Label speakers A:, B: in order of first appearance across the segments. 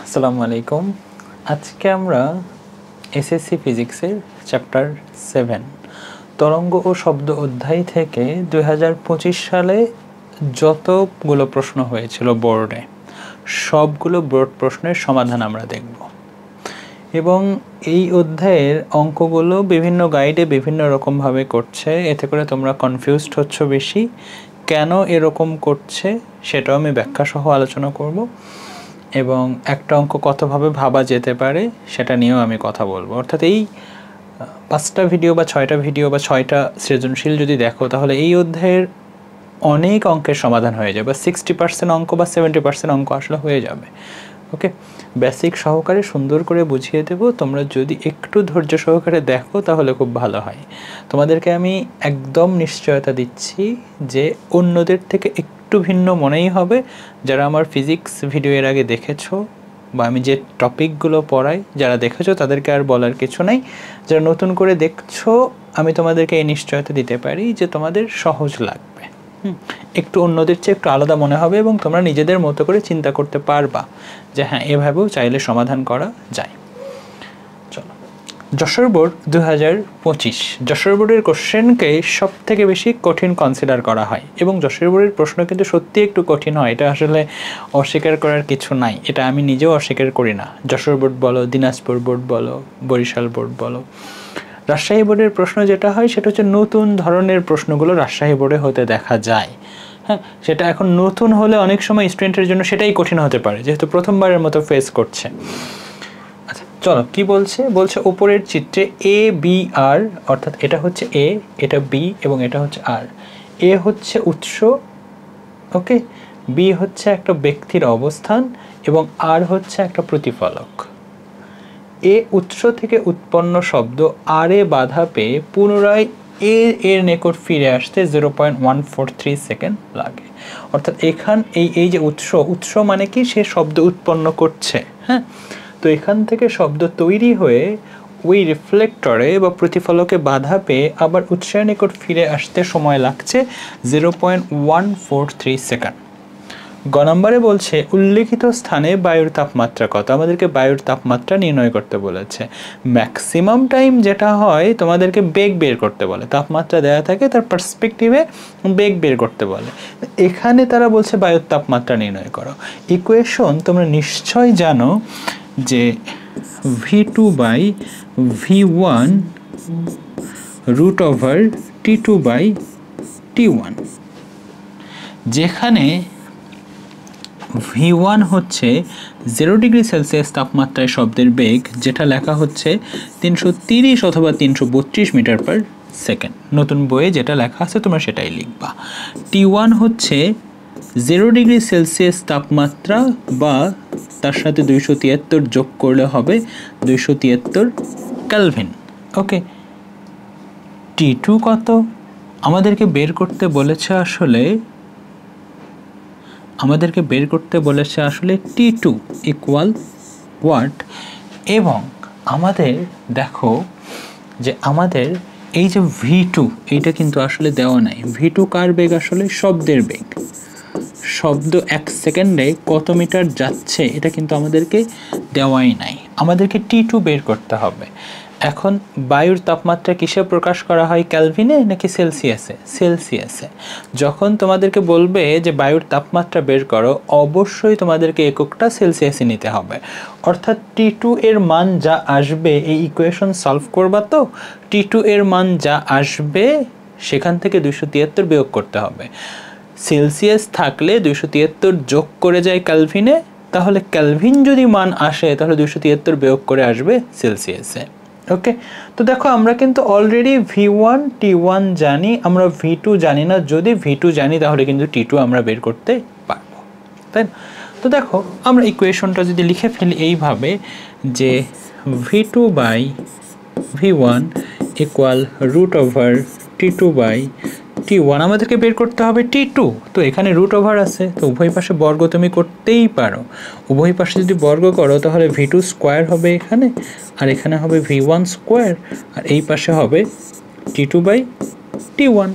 A: আসসালামু আলাইকুম। আজকে আমরা এসএসসি ফিজিক্সের চ্যাপ্টার 7 তরঙ্গ ও শব্দ অধ্যায় থেকে 2025 সালে যতগুলো প্রশ্ন হয়েছিল বোর্ডে সবগুলো বোর্ড প্রশ্নের সমাধান আমরা দেখব। এবং এই অধ্যায়ের অঙ্কগুলো বিভিন্ন গাইডে বিভিন্ন রকমভাবে করছে, এতে করে তোমরা কনফিউজড হচ্ছ বেশি। কেন এরকম করছে সেটাও আমি ব্যাখ্যা সহ আলোচনা করব, এবং একটা অঙ্ক কতভাবে ভাবা যেতে পারে সেটা নিয়েও আমি কথা বলবো। অর্থাৎ এই 5টা ভিডিও বা 6টা ভিডিও বা 6টা সৃজনশীল যদি দেখো, তাহলে এই অধ্যায়ের অনেক অঙ্কের সমাধান হয়ে যাবে। 60% অঙ্ক বা 70% অঙ্ক আসলে হয়ে যাবে। ওকে, বেসিক সহকারে সুন্দর করে বুঝিয়ে দেব। তোমরা যদি একটু ধৈর্য সহকারে দেখো তাহলে খুব ভালো হয়। তোমাদেরকে আমি একদম নিশ্চয়তা দিচ্ছি যে অন্যদের থেকে একটু ভিন্ন মনেই হবে। যারা আমার ফিজিক্স ভিডিও এর আগে দেখেছো বা আমি যে টপিকগুলো পড়াই যারা দেখেছো তাদেরকে আর বলার কিছু নাই। যারা নতুন করে দেখছো, আমি তোমাদেরকে এই নিশ্চয়তা দিতে পারি যে তোমাদের সহজ লাগবে। একটু অন্যদের চেয়ে একটু আলাদা মনে হবে এবং তোমরা নিজেদের মতো করে চিন্তা করতে পারবা যে হ্যাঁ, এভাবেও চাইলে সমাধান করা যায়। চলো, যশোর বোর্ড 2025 যশোর বোর্ডের কোশ্চেনকে সব থেকে বেশি কঠিন কনসিডার করা হয়, এবং যশোর বোর্ডের প্রশ্ন কিন্তু সত্যি একটু কঠিন হয়। এটা আসলে অস্বীকার করার কিছু নাই, এটা আমি নিজেও অস্বীকার করি না। যশোর বোর্ড বলো, দিনাজপুর বোর্ড বলো, বরিশাল বোর্ড বলো, রাজশাহী বোর্ডের প্রশ্ন যেটা হয় সেটা হচ্ছে নতুন ধরনের প্রশ্নগুলো রাজশাহী বোর্ডে হতে দেখা যায়। হ্যাঁ, সেটা এখন নতুন হলে অনেক সময় স্টুডেন্টের জন্য সেটাই কঠিন হতে পারে, যেহেতু প্রথমবারের মতো ফেস করছে। আচ্ছা চলো, কি বলছে উপরের চিত্রে এ বি আর, অর্থাৎ এটা হচ্ছে এ, এটা বি এবং এটা হচ্ছে আর। এ হচ্ছে উৎস, ওকে, বি হচ্ছে একটা ব্যক্তির অবস্থান এবং আর হচ্ছে একটা প্রতিফলক। এ উৎস থেকে উৎপন্ন শব্দ আর এ বাধা পেয়ে পুনরায় এর নিকট ফিরে আসতে 0.143 সেকেন্ড লাগে। অর্থাৎ এই যে উৎস মানে কি, সে শব্দ উৎপন্ন করছে। হ্যাঁ, তো এখান থেকে শব্দ তৈরি হয়ে ওই রিফ্লেক্টরে বা প্রতিফলকে বাধা পেয়ে আবার উৎসের নিকট ফিরে আসতে সময় লাগছে 0.143 সেকেন্ড। গ নম্বরে বলছে উল্লেখিত স্থানে বায়ুর তাপমাত্রা কত। আমাদেরকে বায়ুর তাপমাত্রা নির্ণয় করতে বলেছে। ম্যাক্সিমাম টাইম যেটা হয় তোমাদেরকে বেগ বের করতে বলে, তাপমাত্রা দেওয়া থাকে তার পার্সপেক্টিভে বেগ বের করতে বলে। এখানে তারা বলছে বায়ুর তাপমাত্রা নির্ণয় করো। ইকুয়েশন তোমরা নিশ্চয় জানো যে V2/V1 √T2/T1, যেখানে V1 হচ্ছে 0 ডিগ্রি সেলসিয়াস তাপমাত্রায় শব্দের বেগ, যেটা লেখা হচ্ছে 330 অথবা 332 মিটার পার সেকেন্ড। নতুন বইয়ে যেটা লেখা আছে তোমরা সেটাই লিখবা। T1 হচ্ছে 0 ডিগ্রি সেলসিয়াস তাপমাত্রা, বা তার সাথে 273 যোগ করলে হবে 273 কেলভিন। ওকে, T2 কত আমাদেরকে বের করতে বলেছে, আসলে T2 ইকুয়াল ওয়াট। এবং আমাদের দেখো যে আমাদের এই যে V2, এইটা কিন্তু আসলে দেওয়া নাই। V2 কার বেগ? আসলে শব্দের বেগ। শব্দ 1 সেকেন্ডে কত মিটার যাচ্ছে এটা কিন্তু আমাদেরকে দেওয়াই নাই, আমাদেরকে T2 বের করতে হবে। এখন বায়ুর তাপমাত্রা কিসে প্রকাশ করা হয়, ক্যালভিনে নাকি সেলসিয়াসে? সেলসিয়াসে। যখন তোমাদেরকে বলবে যে বায়ুর তাপমাত্রা বের করো, অবশ্যই তোমাদেরকে এককটা সেলসিয়াসে নিতে হবে। অর্থাৎ T2 এর মান যা আসবে, এই ইকুয়েশন সলভ করবা তো T2 এর মান যা আসবে সেখান থেকে 273 বিয়োগ করতে হবে। সেলসিয়াস থাকলে 273 যোগ করে যায় ক্যালভিনে, তাহলে ক্যালভিন যদি মান আসে তাহলে 273 বিয়োগ করে আসবে সেলসিয়াসে। ওকে, তো দেখো আমরা কিন্তু অলরেডি V1 T1 জানি, আমরা V2 জানি না। যদি V2 জানি তাহলে কিন্তু T2 আমরা বের করতে পারবো, তাই না? তো দেখো আমরা ইকুয়েশনটা যদি লিখে ফেলি এইভাবে যে V2/V1 ইকুয়াল √T2/T1, আমাদেরকে বের করতে হবে T2। তো এখানে রুট ওভার আছে, তো উভয় পাশে বর্গ তুমি করতেই পারো। উভয় পাশে যদি বর্গ করো তাহলে V2 স্কোয়ার হবে এখানে, আর এখানে হবে V1 স্কোয়ার, আর এই পাশে হবে T2/T1।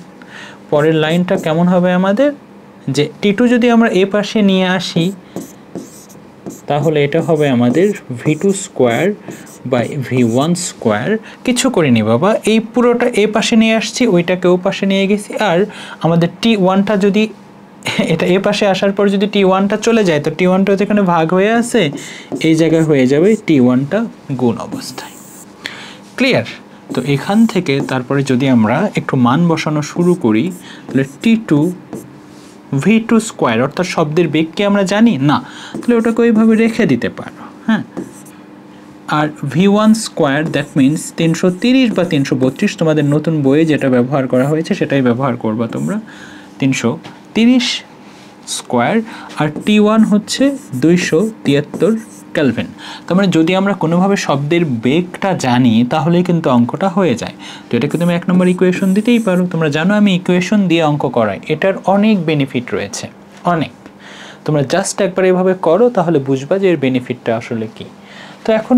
A: পরের লাইনটা কেমন হবে আমাদের, যে T2 যদি আমরা এ পাশে নিয়ে আসি তাহলে এটা হবে আমাদের v2 square by v1 square. কিছু করিনি বাবা, এই পুরোটা এ পাশে নিয়ে আসছি, ওইটাকে ও পাশে নিয়ে গেছি। আর আমাদের t1টা যদি এটা এ পাশে আসার পর যদি t1টা চলে যায়, তো t1টা যেখানে ভাগ হয়ে আছে এই জায়গায় হয়ে যাবে t1টা গুণ অবস্থায়। ক্লিয়ার? তো এখান থেকে তারপরে যদি আমরা একটু মান বসানো শুরু করি, তাহলে t2 v2 স্কোয়ার, অর্থাৎ শব্দের বেগকে আমরা জানি না, তাহলে ওটাকে ওইভাবে রেখে দিতে পারো। হ্যাঁ, আর v1 স্কোয়ার দ্যাট মিনস 330 বা 332, তোমাদের নতুন বইয়ে যেটা ব্যবহার করা হয়েছে সেটাই ব্যবহার করবা তোমরা, 330 স্কোয়ার। আর t1 হচ্ছে 273 কেলভিন। তার মানে যদি আমরা কোনোভাবে শব্দের বেগটা জানি তাহলেই কিন্তু অঙ্কটা হয়ে যায়। তো এটাকে তুমি 1 নম্বর ইকুয়েশন দিতেই পারো। তোমরা জানো আমি ইকুয়েশন দিয়ে অঙ্ক করাই, এটার অনেক বেনিফিট রয়েছে, অনেক। তোমরা জাস্ট একবার এভাবে করো তাহলে বুঝবা যে এর বেনিফিটটা আসলে কি। তো এখন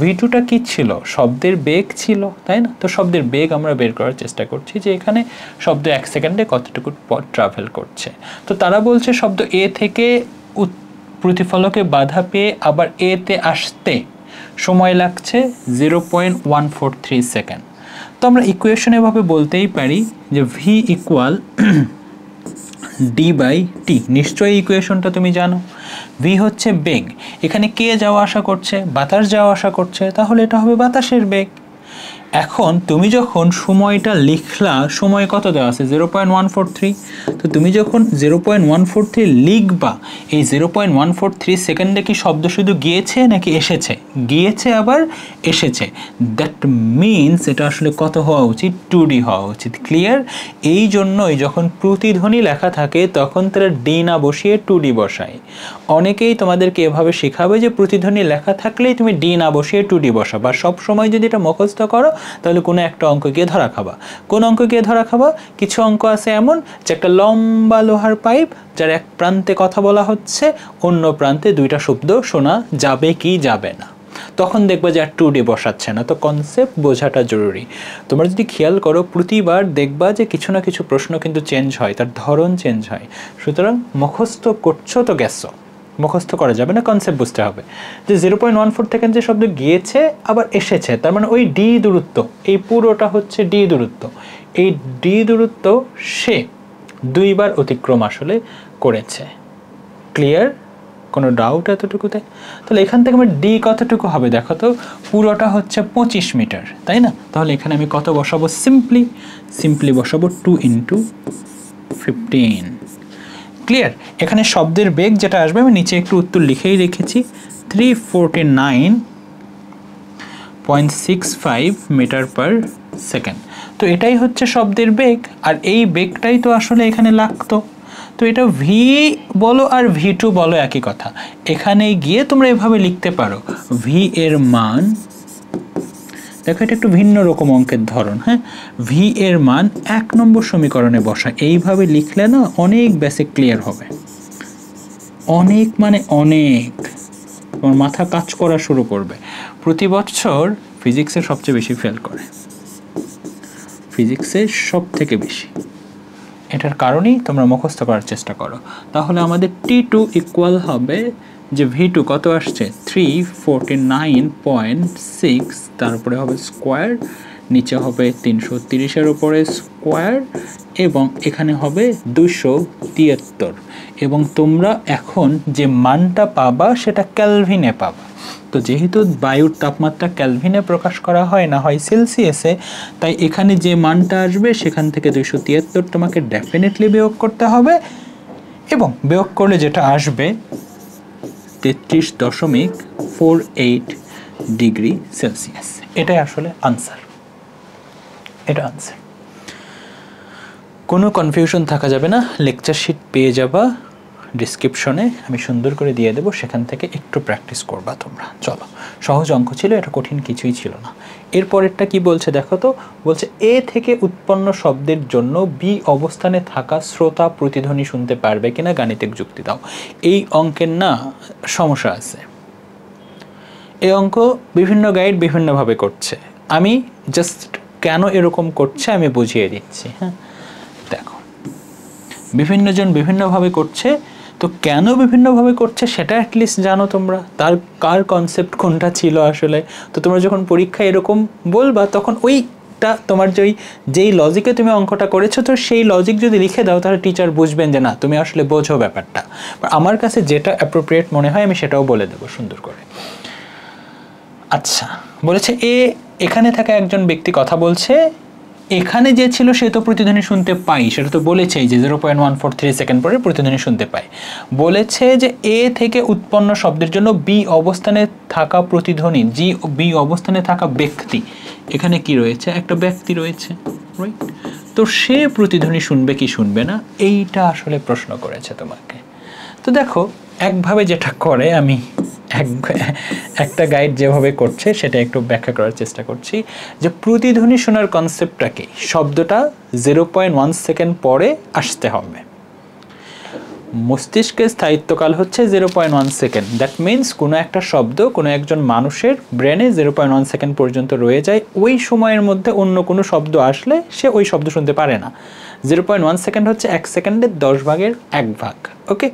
A: v2টা কি ছিল? শব্দের বেগ ছিল, তাই না? তো শব্দের বেগ আমরা বের করার চেষ্টা করছি যে এখানে শব্দ 1 সেকেন্ডে কতটুকু পথ ট্রাভেল করছে। তো তারা বলছে শব্দ এ থেকে প্রতিফলকে বাধা পেয়ে আবার এতে আসতে সময় লাগছে 0.143 সেকেন্ড। তো আমরা ইকুয়েশন এভাবে বলতেই পারি যে v equal D by T. নিশ্চয়ই ইকুয়েশনটা তুমি জানো। ভি হচ্ছে বেগ, এখানে কে যাওয়া আসা করছে? বাতাস যাওয়া আসা করছে, তাহলে এটা হবে বাতাসের বেগ। এখন তুমি যখন সময়টা লিখলা, সময় কত দেওয়া আছে? 0.143। তো তুমি যখন 0.143 লিখবা, এই 0.143 সেকেন্ডে কি শব্দ শুধু গিয়েছে নাকি এসেছে? গিয়েছে আবার এসেছে। দ্যাট মিনস এটা আসলে কত হওয়া উচিত? 2D হওয়া উচিত। ক্লিয়ার? এই জন্যই যখন প্রতিধ্বনি লেখা থাকে তখন তারা ডি না বসিয়ে 2D বসায়। অনেকেই তোমাদেরকে এভাবে শেখাবে যে প্রতিধ্বনি লেখা থাকলেই তুমি ডি না বসিয়ে 2D বসাবা। সব সময় যদি এটা মুখস্থ করো তাহলে কোনো একটা অঙ্ক গিয়ে ধরা খাবা। কোন অঙ্ক গিয়ে ধরা খাবা? কিছু অঙ্ক আছে এমন যে একটা লম্বা লোহার পাইপ, যার এক প্রান্তে কথা বলা হচ্ছে, অন্য প্রান্তে দুইটা শব্দ শোনা যাবে কি যাবে না, তখন দেখবা যে আর 2D বসাচ্ছে না। তো কনসেপ্ট বোঝাটা জরুরি। তোমরা যদি খেয়াল করো প্রতিবার দেখবা যে কিছু না কিছু প্রশ্ন কিন্তু চেঞ্জ হয়, তার ধরন চেঞ্জ হয়। সুতরাং মুখস্থ করছো তো গেছো, মুখস্থ করা যাবে না, কনসেপ্ট বুঝতে হবে। যে 0.14 থেকে যে শব্দ গিয়েছে আবার এসেছে, তার মানে ওই ডি দূরত্ব, এই পুরোটা হচ্ছে ডি দূরত্ব। এই ডি দূরত্ব সে 2 বার অতিক্রম আসলে করেছে। ক্লিয়ার? কোনো ডাউট এতটুকুতে? তাহলে এখান থেকে আমার ডি কতটুকু হবে দেখো তো, পুরোটা হচ্ছে 25 মিটার, তাই না? তাহলে এখানে আমি কত বসাবো? সিম্পলি বসাবো 2 × 15। ক্লিয়ার? এখানে শব্দের বেগ যেটা আসবে আমি নিচে একটু উত্তর লিখেই রেখেছি, 349.65 মিটার পার সেকেন্ড। তো এটাই হচ্ছে শব্দের বেগ, আর এই বেগটাই তো আসলে এখানে লাগতো। তো এটা ভি বলো আর v2 বলো একই কথা। এখানে গিয়ে তোমরা এভাবে লিখতে পারো, ভি এর মান, দেখো এটা একটু ভিন্ন রকম অঙ্কের ধরন। হ্যাঁ, ভি এর মান 1 নম্বর সমীকরণে বসা। এইভাবে লিখলে না অনেক বেসিক ক্লিয়ার হবে, অনেক মানে অনেক, তোমার মাথা কাজ করা শুরু করবে। প্রতি বছর ফিজিক্সে সবচেয়ে বেশি ফেল করে, ফিজিক্সে সব থেকে বেশি। এটার কারণেই তোমরা মুখস্থ করার চেষ্টা করো। তাহলে আমাদের t2 ইকুয়াল হবে যে v2 কত আসছে? 349.6, তারপরে হবে স্কোয়ার, নিচে হবে 330-এর উপরে স্কোয়ার, এবং এখানে হবে 273। এবং তোমরা এখন যে মানটা পাবা সেটা ক্যালভিনে পাবা। তো যেহেতু বায়ুর তাপমাত্রা ক্যালভিনে প্রকাশ করা হয় না, হয় সেলসিয়াসে, তাই এখানে যে মানটা আসবে সেখান থেকে 273 তোমাকে ডেফিনেটলি বিয়োগ করতে হবে, এবং বিয়োগ করলে যেটা আসবে 33.48 ডিগ্রি সেলসিয়াস। এটাই আসলে আনসার, এটা আনসার। কোনো কনফিউশন থাকা যাবে না। লেকচার শিট পেয়ে যাবা ডিসক্রিপশনে, আমি সুন্দর করে দিয়ে দেবো, সেখান থেকে একটু প্র্যাকটিস করবা তোমরা। চলো, সহজ অঙ্ক ছিল, এটা কঠিন কিছুই ছিল না। এরপরেরটা কি বলছে দেখো তো, বলছে এ থেকে উৎপন্ন শব্দের জন্য বি অবস্থানে থাকা শ্রোতা প্রতিধ্বনি শুনতে পারবে কিনা গাণিতিক যুক্তি দাও। এই অঙ্কের না সমস্যা আছে। এই অঙ্ক বিভিন্ন গাইড বিভিন্নভাবে করছে, আমি জাস্ট কেন এরকম করছে আমি বুঝিয়ে দিচ্ছি। হ্যাঁ, দেখো বিভিন্নজন বিভিন্নভাবে করছে, তো কেন বিভিন্নভাবে করছে সেটা অ্যাটলিস্ট জানো তোমরা, তার কার কনসেপ্ট কোনটা ছিল আসলে। তো তোমরা যখন পরীক্ষায় এরকম বলবা তখন ওইটা তোমার যেই লজিকে তুমি অঙ্কটা করেছো, তো সেই লজিক যদি লিখে দাও তাহলে টিচার বুঝবেন যে না তুমি আসলে বোঝো ব্যাপারটা। আমার কাছে যেটা অ্যাপ্রোপ্রিয়েট মনে হয় আমি সেটাও বলে দেবো সুন্দর করে। আচ্ছা, বলেছে এখানে থাকা একজন ব্যক্তি কথা বলছে, এখানে যে ছিল সে তো প্রতিধ্বনি শুনতে পাই, সেটা তো বলেছেই যে 0.143 সেকেন্ড পরে প্রতিধ্বনি শুনতে পাই। বলেছে যে এ থেকে উৎপন্ন শব্দের জন্য বি অবস্থানে থাকা প্রতিধ্বনি, বি অবস্থানে থাকা ব্যক্তি, এখানে কি রয়েছে, একটা ব্যক্তি রয়েছে, রাইট? তো সে প্রতিধ্বনি শুনবে কি শুনবে না, এইটা আসলে প্রশ্ন করেছে তোমাকে। তো দেখো একভাবে যেটা করে, আমি একটা গাইড যেভাবে করছে সেটা একটু ব্যাখ্যা করার চেষ্টা করছি, যে প্রতিধ্বনি শোনার কনসেপ্টটা কি, শব্দটা 0.1 সেকেন্ড পরে আসতে হবে। মস্তিষ্কের স্থায়িত্বকাল হচ্ছে 0.1 সেকেন্ড। দ্যাট মিনস কোনো একটা শব্দ কোনো একজন মানুষের ব্রেনে 0.1 সেকেন্ড পর্যন্ত রয়ে যায়, ওই সময়ের মধ্যে অন্য কোনো শব্দ আসলে সে ওই শব্দ শুনতে পারে না। 0.1 সেকেন্ড হচ্ছে 1 সেকেন্ডের 10 ভাগের 1 ভাগ। ওকে,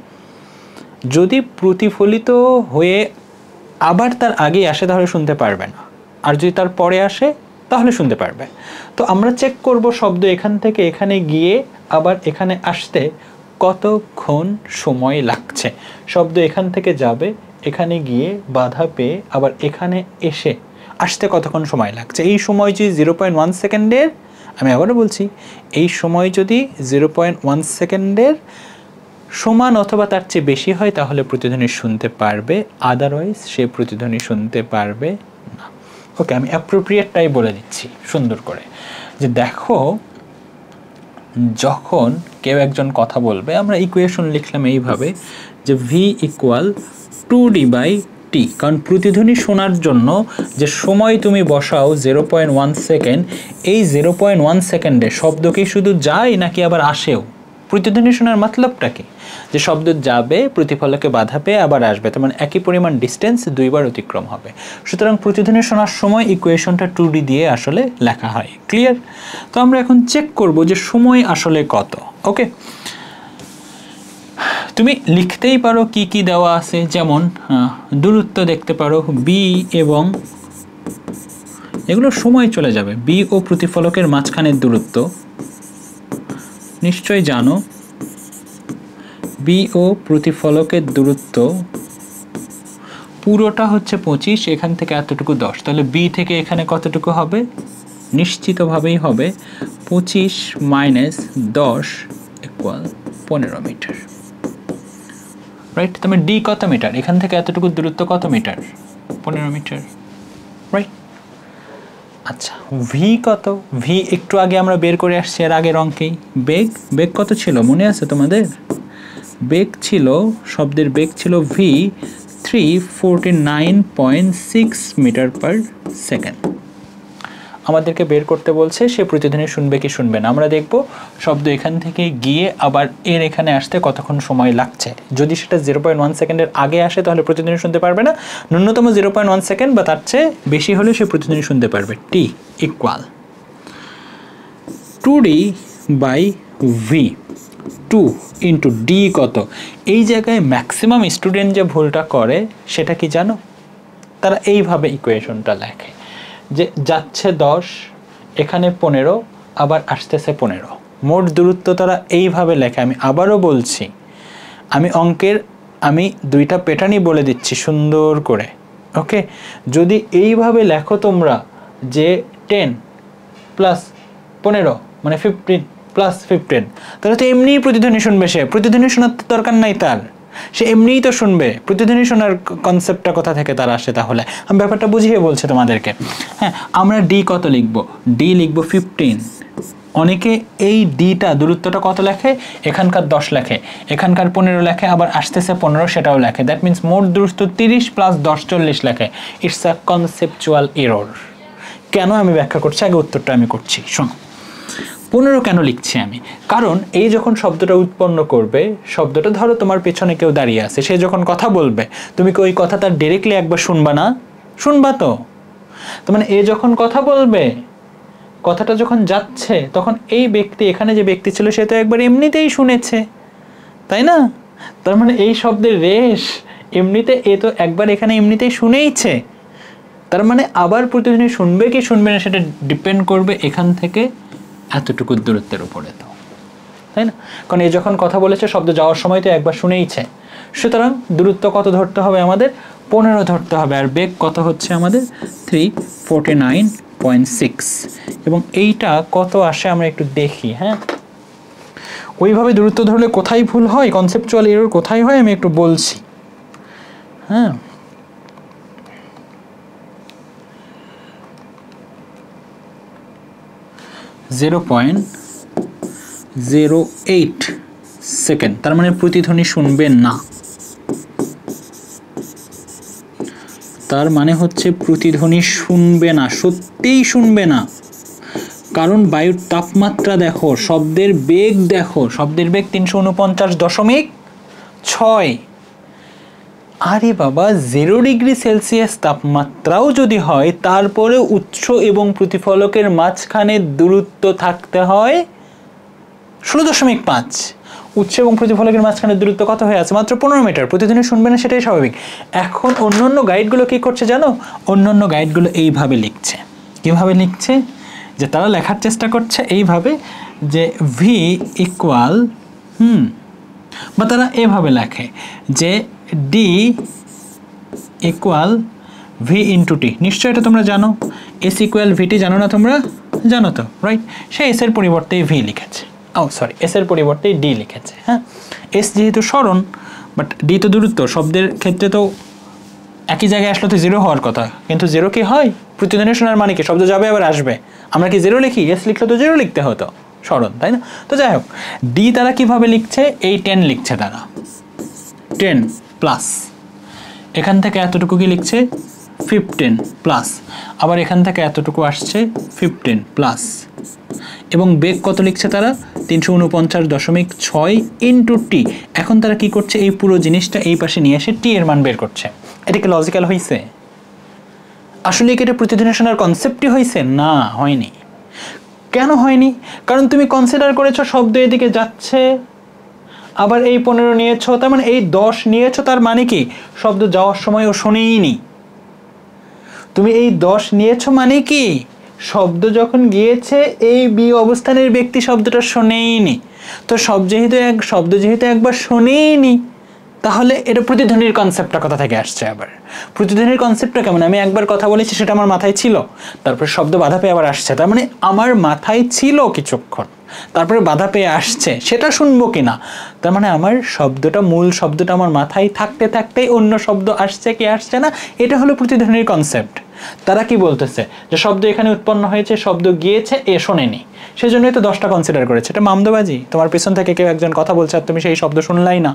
A: যদি প্রতিফলিত হয়ে আবার তার আগেই আসে তাহলে শুনতে পারবে না, আর যদি তার পরে আসে তাহলে শুনতে পারবে। তো আমরা চেক করব শব্দ এখান থেকে এখানে গিয়ে আবার এখানে আসতে কতক্ষণ সময় লাগছে। শব্দ এখান থেকে যাবে, এখানে গিয়ে বাধা পেয়ে আবার এখানে এসে আসতে কতক্ষণ সময় লাগছে। এই সময় যদি 0.1 সেকেন্ডের, আমি আবারও বলছি, এই সময় যদি 0.1 সেকেন্ডের সমান অথবা তার চেয়ে বেশি হয় তাহলে প্রতিধ্বনি শুনতে পারবে, আদারওয়াইজ সে প্রতিধ্বনি শুনতে পারবে না। ওকে, আমি অ্যাপ্রোপ্রিয়েটটাই বলে দিচ্ছি সুন্দর করে, যে দেখো যখন কেউ একজন কথা বলবে, আমরা ইকুয়েশন লিখলাম এইভাবে যে ভি ইকুয়াল 2d/t, কারণ প্রতিধ্বনি শোনার জন্য যে সময় তুমি বসাও 0.1 সেকেন্ড, এই 0.1 সেকেন্ডে শব্দ কি শুধু যায় নাকি আবার আসেও? প্রতিধ্বনি শোনার মতলবটা কি, যে শব্দ যাবে, প্রতিফলকে বাধা পেয়ে আবার আসবে, তার মানে একই পরিমাণ ডিস্টেন্স দুইবার অতিক্রম হবে। সুতরাং প্রতিধ্বনি শোনার সময় ইকুয়েশনটা 2d দিয়ে আসলে লেখা হয়। ক্লিয়ার? তো আমরা এখন চেক করব যে সময় আসলে কত। ওকে, তুমি লিখতেই পারো কি কি দেওয়া আছে, যেমন দূরত্ব দেখতে পারো বি, এবং এগুলো সময় চলে যাবে। বি ও প্রতিফলকের মাঝখানের দূরত্ব নিশ্চয়ই জানো, বি ও প্রতিফলকের দূরত্ব পুরোটা হচ্ছে 25, এখান থেকে এতটুকু 10, তাহলে বি থেকে এখানে কতটুকু হবে, নিশ্চিতভাবেই হবে 25 - 10 = 15 মিটার, রাইট? তার মানে ডি কত মিটার, এখান থেকে এতটুকু দূরত্ব কত মিটার, 15 মিটার, রাইট? আচ্ছা, ভি কত, ভি একটু আগে আমরা বের করে আসছি এর আগের অঙ্কেই। বেগ কত ছিল মনে আছে তোমাদের? বেগ ছিল, শব্দের বেগ ছিল ভি 349.6 মিটার পার সেকেন্ড। আমাদেরকে বের করতে বলছে সে প্রতিধ্বনি শুনবে কি শুনবে না। আমরা দেখব শব্দ এখান থেকে গিয়ে আবার এর এখানে আসতে কতক্ষণ সময় লাগছে। যদি সেটা 0.1 সেকেন্ডের আগে আসে তাহলে প্রতিধ্বনি শুনতে পারবে না, ন্যূনতম 0.1 সেকেন্ড বা তার চেয়ে বেশি হলে সে প্রতিধ্বনি শুনতে পারবে। T equal 2d/v, 2 into D কত। এই জায়গায় ম্যাক্সিমাম স্টুডেন্ট যে ভুলটা করে সেটা কি জানো? তারা এইভাবে ইকুয়েশনটা লেখে যে যাচ্ছে 10, এখানে 15, আবার আসতেছে 15, মোট দূরত্ব তারা এইভাবে লেখে। আমি আবারও বলছি, আমি দুইটা প্যাটার্নই বলে দিচ্ছি সুন্দর করে। ওকে, যদি এইভাবে লেখো তোমরা যে 10 + 15 মানে 15 + 15, তাহলে তো এমনিই প্রতিধ্বনি শুনবে। সে প্রতিধ্বনি শোনার দরকার নাই তার, সে এমনিই তো শুনবে। প্রতিধ্বনি শোনার কনসেপ্টটা কোথা থেকে তার আসে? তাহলে আমি ব্যাপারটা বুঝিয়ে বলছি তোমাদেরকে। হ্যাঁ, আমরা ডি কত লিখব? ডি লিখব 15। অনেকে এই ডিটা দূরত্বটা কত লেখে, এখানকার 10 লেখে, এখানকার 15 লেখে, আবার আসতেছে 15 সেটাও লেখে। দ্যাট মিনস মোট দূরত্ব 30 + 10 40 লেখে। It's a conceptual error. কেন আমি ব্যাখ্যা করছি, আগে উত্তরটা আমি করছি। শোনো, 15 কেন লিখছি আমি? কারণ এই যখন শব্দটা উৎপন্ন করবে, শব্দটা ধরো তোমার পেছনে কেউ দাঁড়িয়ে আছে, সে যখন কথা বলবে তুমি কি ওই কথাটা ডিরেক্টলি একবার শুনবা না? শুনবা তো। তার মানে এ যখন কথা বলবে, কথাটা যখন যাচ্ছে, তখন এই ব্যক্তি, এখানে যে ব্যক্তি ছিল সে তো একবার এমনিতেই শুনেছে, তাই না? তার মানে এই শব্দের রেশ এমনিতে এ তো একবার এখানে এমনিতেই শুনেইছে, তার মানে আবার প্রতিধ্বনি শুনবে কি শুনবে না সেটা ডিপেন্ড করবে এখান থেকে এতটুকু দূরত্বের উপরে, তো তাই না? কারণ এ যখন কথা বলেছে শব্দ যাওয়ার সময় তো একবার শুনেইছে, সুতরাং দূরত্ব কত ধরতে হবে আমাদের? 15 ধরতে হবে। আর বেগ কত হচ্ছে আমাদের? 349.6। এবং এইটা কত আসে আমরা একটু দেখি। হ্যাঁ, ওইভাবে দূরত্ব ধরলে কোথায় ভুল হয়, কনসেপচুয়াল এরর কোথায় হয় আমি একটু বলছি। হ্যাঁ, (0.08 সেকেন্ড, তার মানে প্রতিধ্বনি শুনবেন না। তার মানে হচ্ছে প্রতিধ্বনি শুনবে না, সত্যিই শুনবে না। কারণ বায়ুর তাপমাত্রা দেখো, শব্দের বেগ দেখো, শব্দের বেগ 349.6। আরে বাবা, 0 ডিগ্রি সেলসিয়াস তাপমাত্রাও যদি হয় তারপরে উৎস এবং প্রতিফলকের মাঝখানে দূরত্ব থাকতে হয় 16.5। উৎস এবং প্রতিফলকের মাঝখানে দূরত্ব কত হয়ে আছে? মাত্র 15 মিটার। প্রতিদিনই শুনবে না সেটাই স্বাভাবিক। এখন অন্য গাইডগুলো কি করছে জানো? অন্য গাইডগুলো এইভাবে লিখছে। কিভাবে লিখছে? যে তারা লেখার চেষ্টা করছে এইভাবে যে ভি ইকুয়াল বা তারা এভাবে লেখে যে ডি ইকুয়াল ভি ইন্টু টি। নিশ্চয়ই এটা তোমরা জানো, এস ইকুয়াল ভিটি জানো না তোমরা? জানো তো, রাইট? সে এস এর পরিবর্তে ভি লিখেছে, এস এর পরিবর্তে ডি লিখেছে। হ্যাঁ, এস যেহেতু স্মরণ, বাট ডি তো দূরত্ব। শব্দের ক্ষেত্রে তো একই জায়গায় আসলে তো 0 হওয়ার কথা, কিন্তু 0 কি হয়? প্রতিধ্বনি শোনার মানে কি? শব্দ যাবে আবার আসবে, আমরা কি 0 লিখি? এস লিখলে তো 0 লিখতে হতো, স্মরণ, তাই না? তো যাই হোক, ডি তারা কিভাবে লিখছে? এই 10 লিখছে তারা, 10 প্লাস এখান থেকে এতটুকু কি লিখছে? 15 প্লাস, আবার এখান থেকে এতটুকু আসছে 15 প্লাস, এবং বেগ কত লিখছে তারা? 349.6 ইন্টু টি। এখন তারা কি করছে? এই পুরো জিনিসটা এই পাশে নিয়ে এসে টি এর মান বের করছে। এটা কি লজিক্যাল হয়েছে? আসলে কি এটা প্রতিধ্বনি শোনার কনসেপ্টই হয়েছে? না, হয়নি। কেন হয়নি? কারণ তুমি কনসিডার করেছো শব্দ এদিকে যাচ্ছে, আবার এই 15 নিয়েছো, তার মানে এই 10 নিয়েছো, তার মানে কি শব্দ যাওয়ার সময় ও শোনেইনি। তুমি এই 10 নিয়েছো মানে কি শব্দ যখন গিয়েছে এই বি অবস্থানের ব্যক্তি শব্দটা শোনেইনি। তো শব্দ যেহেতু একবার শোনেইনি, তাহলে এটা প্রতিধ্বনির কনসেপ্টটা কোথা থেকে আসছে? আবার প্রতিধ্বনির কনসেপ্টটা কেমন? আমি একবার কথা বলেছি, সেটা আমার মাথায় ছিল, তারপরে শব্দ বাধা পেয়ে আবার আসছে, তার মানে আমার মাথায় ছিল কিছুক্ষণ, তারপরে বাধা পেয়ে আসছে, সেটা শুনবো কিনা? তার মানে আমার মূল শব্দটা আমার মাথায় থাকতে থাকতেই অন্য শব্দ আসছে কি আসছে না, এটা হলো প্রতিধ্বনির কনসেপ্ট। তারা কি বলতেছে? যে শব্দ এখানে উৎপন্ন হয়েছে, শব্দ গিয়েছে, এ শোনেনি, সেজন্যই তো 10টা কনসিডার করেছে। এটা মামদোবাজি। তোমার পেছন থেকে কেউ একজন কথা বলছে আর তুমি সেই শব্দ শুনলাই না।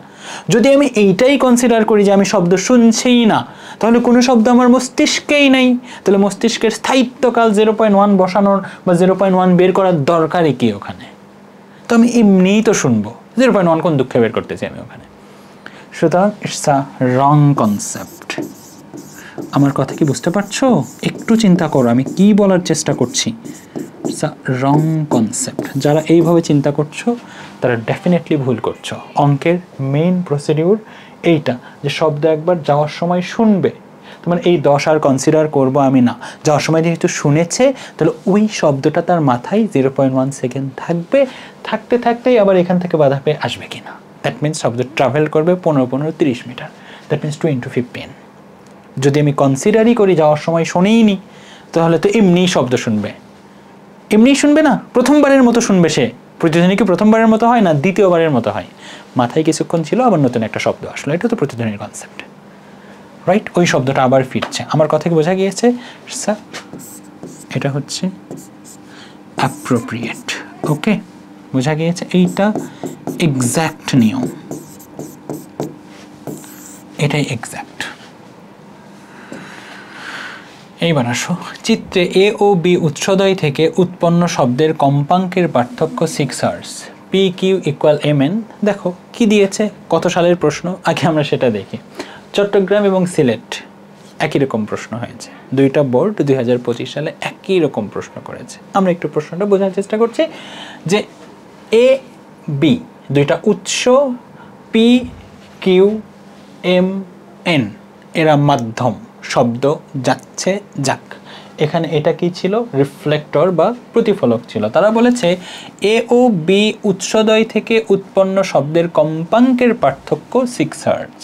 A: যদি আমি এইটাই কনসিডার করি যে আমি শব্দ শুনছিই না, তাহলে কোনো শব্দ আমার মস্তিষ্কেই নাই। তাহলে মস্তিষ্কের স্থায়িত্বকাল 0.1 বসানোর বা 0.1 বের করার দরকারই কি ওখানে? তো আমি এমনিই তো শুনবো। 0.1 কোন দুঃখে বের করতেছি আমি ওখানে? সুতরাং ইটস আ রং কনসেপ্ট। আমার কথা কি বুঝতে পারছো? একটু চিন্তা করো আমি কি বলার চেষ্টা করছি। It's a wrong concept. যারা এইভাবে চিন্তা করছো তারা ডেফিনেটলি ভুল করছো। অঙ্কের মেইন প্রসিডিউর এইটা, যে শব্দ একবার যাওয়ার সময় শুনবে, তোমার এই 10 আর কনসিডার করবো আমি না। যাওয়ার সময় যেহেতু শুনেছে, তাহলে ওই শব্দটা তার মাথায় 0.1 সেকেন্ড থাকবে, থাকতে থাকতেই আবার এখান থেকে বাধা পেয়ে আসবে কিনা। দ্যাট মিনস শব্দ ট্রাভেল করবে 15-30 মিটার, দ্যাট মিনস 2 × 15। যদি আমি কনসিডারই করি যাওয়ার সময় শোনেইনি, তাহলে তো এমনিই শব্দ শুনবে। এমনিই শুনবে না, প্রথমবারের মতো শুনবে সে। প্রতিধ্বনি কি প্রথমবারের মতো হয় না, দ্বিতীয়বারের মতো হয়। মাথায় কিছুক্ষণ ছিল, আবার নতুন একটা শব্দ আসলো, এটা তো প্রতিধ্বনির কনসেপ্ট, রাইট? ওই শব্দটা আবার ফিরছে। আমার কথা কি বোঝা গিয়েছে? এটা হচ্ছে অ্যাপ্রোপ্রিয়েট। ওকে, বোঝা গিয়েছে? এইটা এক্স্যাক্ট নিয়ম, এটাই এক্স্যাক্ট। এইবার আসো চিত্রে এ ও বি উৎসদয় থেকে উৎপন্ন শব্দের কম্পাঙ্কের পার্থক্য 6 hertz. P Q equal M N. দেখো কি দিয়েছে, কত সালের প্রশ্ন, আগে আমরা সেটা দেখি। চট্টগ্রাম এবং সিলেট একই রকম প্রশ্ন হয়েছে। দুইটা বোর্ড 2025 সালে একই রকম প্রশ্ন করেছে। আমরা একটু প্রশ্নটা বোঝার চেষ্টা করছি যে এ বি দুইটা উৎস, পি কিউ এম এন এরা মাধ্যম, শব্দ যাচ্ছে যাক। এখানে এটা কি ছিল? রিফ্লেক্টর বা প্রতিফলক ছিল। তারা বলেছে এ ও বি উৎসদয় থেকে উৎপন্ন শব্দের কম্পাঙ্কের পার্থক্য 6 হার্টজ।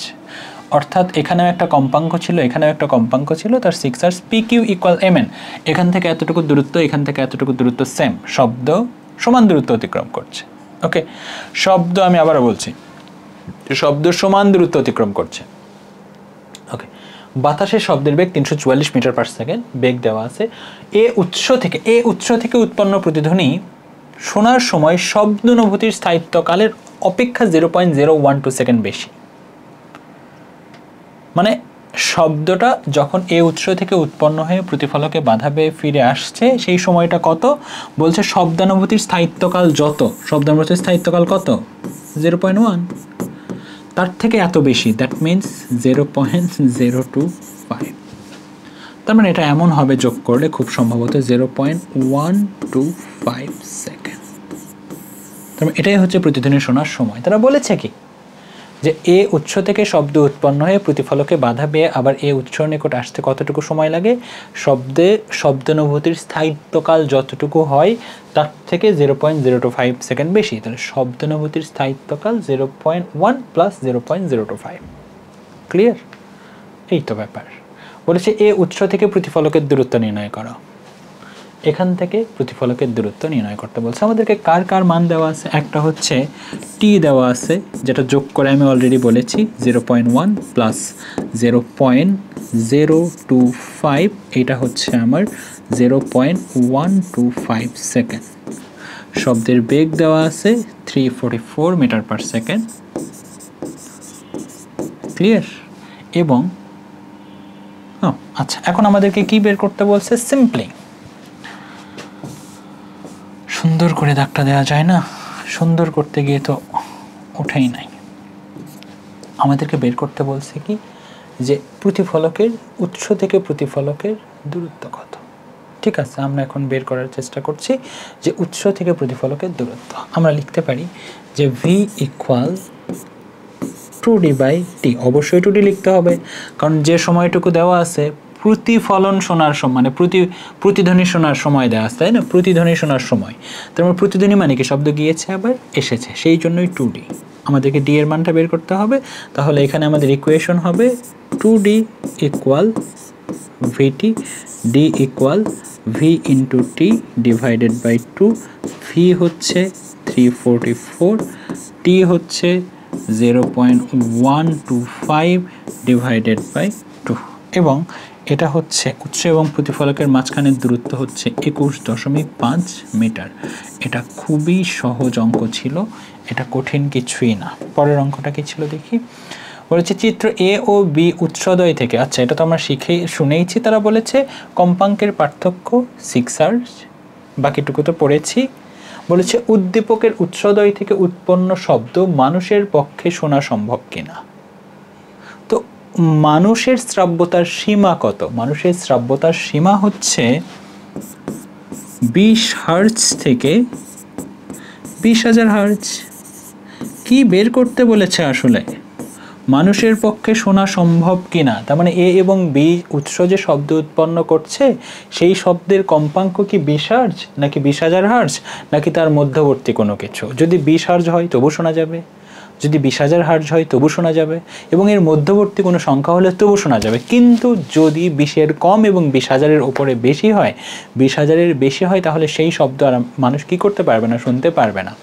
A: অর্থাৎ এখানেও একটা কম্পাঙ্ক ছিল, এখানেও একটা কম্পাঙ্ক ছিল, তার 6 hertz. P Q equal M N, এখান থেকে এতটুকু দূরত্ব, এখান থেকে এতটুকু দূরত্ব সেম, শব্দ সমান দূরত্ব অতিক্রম করছে। ওকে, শব্দ আমি আবারও বলছি, শব্দ সমান দূরত্ব অতিক্রম করছে। ওকে, বাতাসের শব্দের বেগ 344 মিটার পার সেকেন্ড বেগ দেওয়া আছে। এ উৎস থেকে উৎপন্ন প্রতিধ্বনি শোনার সময় শব্দ অনুভূতির স্থায়িত্বকালের অপেক্ষা 0.012 সেকেন্ড বেশি। মানে শব্দটা যখন এ উৎস থেকে উৎপন্ন হয়ে প্রতিফলকে বাধা পেয়ে ফিরে আসছে, সেই সময়টা কত বলছে? শব্দানুভূতির স্থায়িত্বকাল যত, শব্দানুভূতির স্থায়িত্বকাল কত? 0.1, তার থেকে এত বেশি, দ্যাট মিনস 0.025। তার মানে এটা এমন হবে যোগ করলে খুব সম্ভবত 0.125 সেকেন্ড। তার মানে এটাই হচ্ছে প্রতিধ্বনি শোনার সময়। তারা বলেছে কি যে এ উৎস থেকে শব্দ উৎপন্ন হয়ে প্রতিফলকে বাধা পেয়ে আবার এ উৎসর নিকট আসতে কতটুকু সময় লাগে? শব্দানুভূতির স্থায়িত্বকাল যতটুকু হয় তার থেকে 0.025 সেকেন্ড বেশি। তাহলে শব্দানুভূতির স্থায়িত্বকাল 0.1 প্লাস 0.025। ক্লিয়ার? এই তো ব্যাপার। বলেছে এ উৎস থেকে প্রতিফলকের দূরত্ব নির্ণয় করো। এখান থেকে প্রতিফলকের দূরত্ব নির্ণয় করতে বলছে। আমাদেরকে কার কার মান দেওয়া আছে? একটা হচ্ছে টি দেওয়া আছে, যেটা যোগ করে আমি অলরেডি বলেছি 0.1 প্লাস 0.025, এটা হচ্ছে আমার 0.125 সেকেন্ড। শব্দের বেগ দেওয়া আছে 344 মিটার পার সেকেন্ড। ক্লিয়ার? এবং আচ্ছা, এখন আমাদেরকে কি বের করতে বলছে? সিম্পলি সুন্দর করে দাগটা দেওয়া যায় না, সুন্দর করতে গিয়ে তো ওঠেই নাই। আমাদেরকে বের করতে বলছে কি যে প্রতিফলকের উৎস থেকে প্রতিফলকের দূরত্ব কত। ঠিক আছে, আমরা এখন বের করার চেষ্টা করছি যে উৎস থেকে প্রতিফলকের দূরত্ব। আমরা লিখতে পারি যে V equal 2d by T. অবশ্যই 2d লিখতে হবে, কারণ যে সময়টুকু দেওয়া আছে প্রতিফলন শোনার সময়, মানে প্রতিধ্বনি শোনার সময় দেওয়া আছে, তাই না? প্রতিধ্বনি শোনার সময়, তার মানে প্রতিধ্বনি মানে কি শব্দ গিয়েছে আবার এসেছে, সেই জন্যই 2d। আমাদেরকে ডি এর মানটা বের করতে হবে। তাহলে এখানে আমাদের ইকুয়েশন হবে 2d equal VT, D equal V into T divided by 2। V হচ্ছে 344, টি হচ্ছে 0.125 ডিভাইডেড বাই 2, এবং এটা হচ্ছে উৎস এবং প্রতিফলকের মাঝখানের দূরত্ব হচ্ছে 21.5 মিটার। এটা খুবই সহজ অঙ্ক ছিল, এটা কঠিন কিছুই না। পরের অঙ্কটা কি ছিল দেখি। বলেছে চিত্র এ ও বি উৎসদয় থেকে, আচ্ছা এটা তো আমরা শুনেইছি। তারা বলেছে কম্পাঙ্কের পার্থক্য 6 হার্টজ, বাকিটুকু তো পড়েছি। বলেছে উদ্দীপকের উৎসদয় থেকে উৎপন্ন শব্দ মানুষের পক্ষে শোনা সম্ভব কিনা। তো মানুষের শ্রাব্যতার সীমা কত? মানুষের শ্রাব্যতার সীমা হচ্ছে 20 হার্টজ থেকে 20,000 হার্টজ। কি বের করতে বলেছে আসলে? মানুষের পক্ষে শোনা সম্ভব কিনা। তার মানে এ এবং বি উৎস যে শব্দ উৎপন্ন করছে সেই শব্দের কম্পাঙ্ক কি 20 হার্টজ নাকি 20,000 হার্টজ নাকি তার মধ্যবর্তী কোনো কিছু। যদি 20 হার্টজ হয় তবু শোনা যাবে, যদি 20,000 হার্টজ হয় তবু শোনা যাবে, এবং এর মধ্যবর্তী কোনো সংখ্যা হলে তবু শোনা যাবে। কিন্তু যদি 20-এর কম এবং 20,000-এর ওপরে বেশি হয়, 20,000-এর বেশি হয়, তাহলে সেই শব্দ আর মানুষ কি করতে পারবে না, শুনতে পারবে না।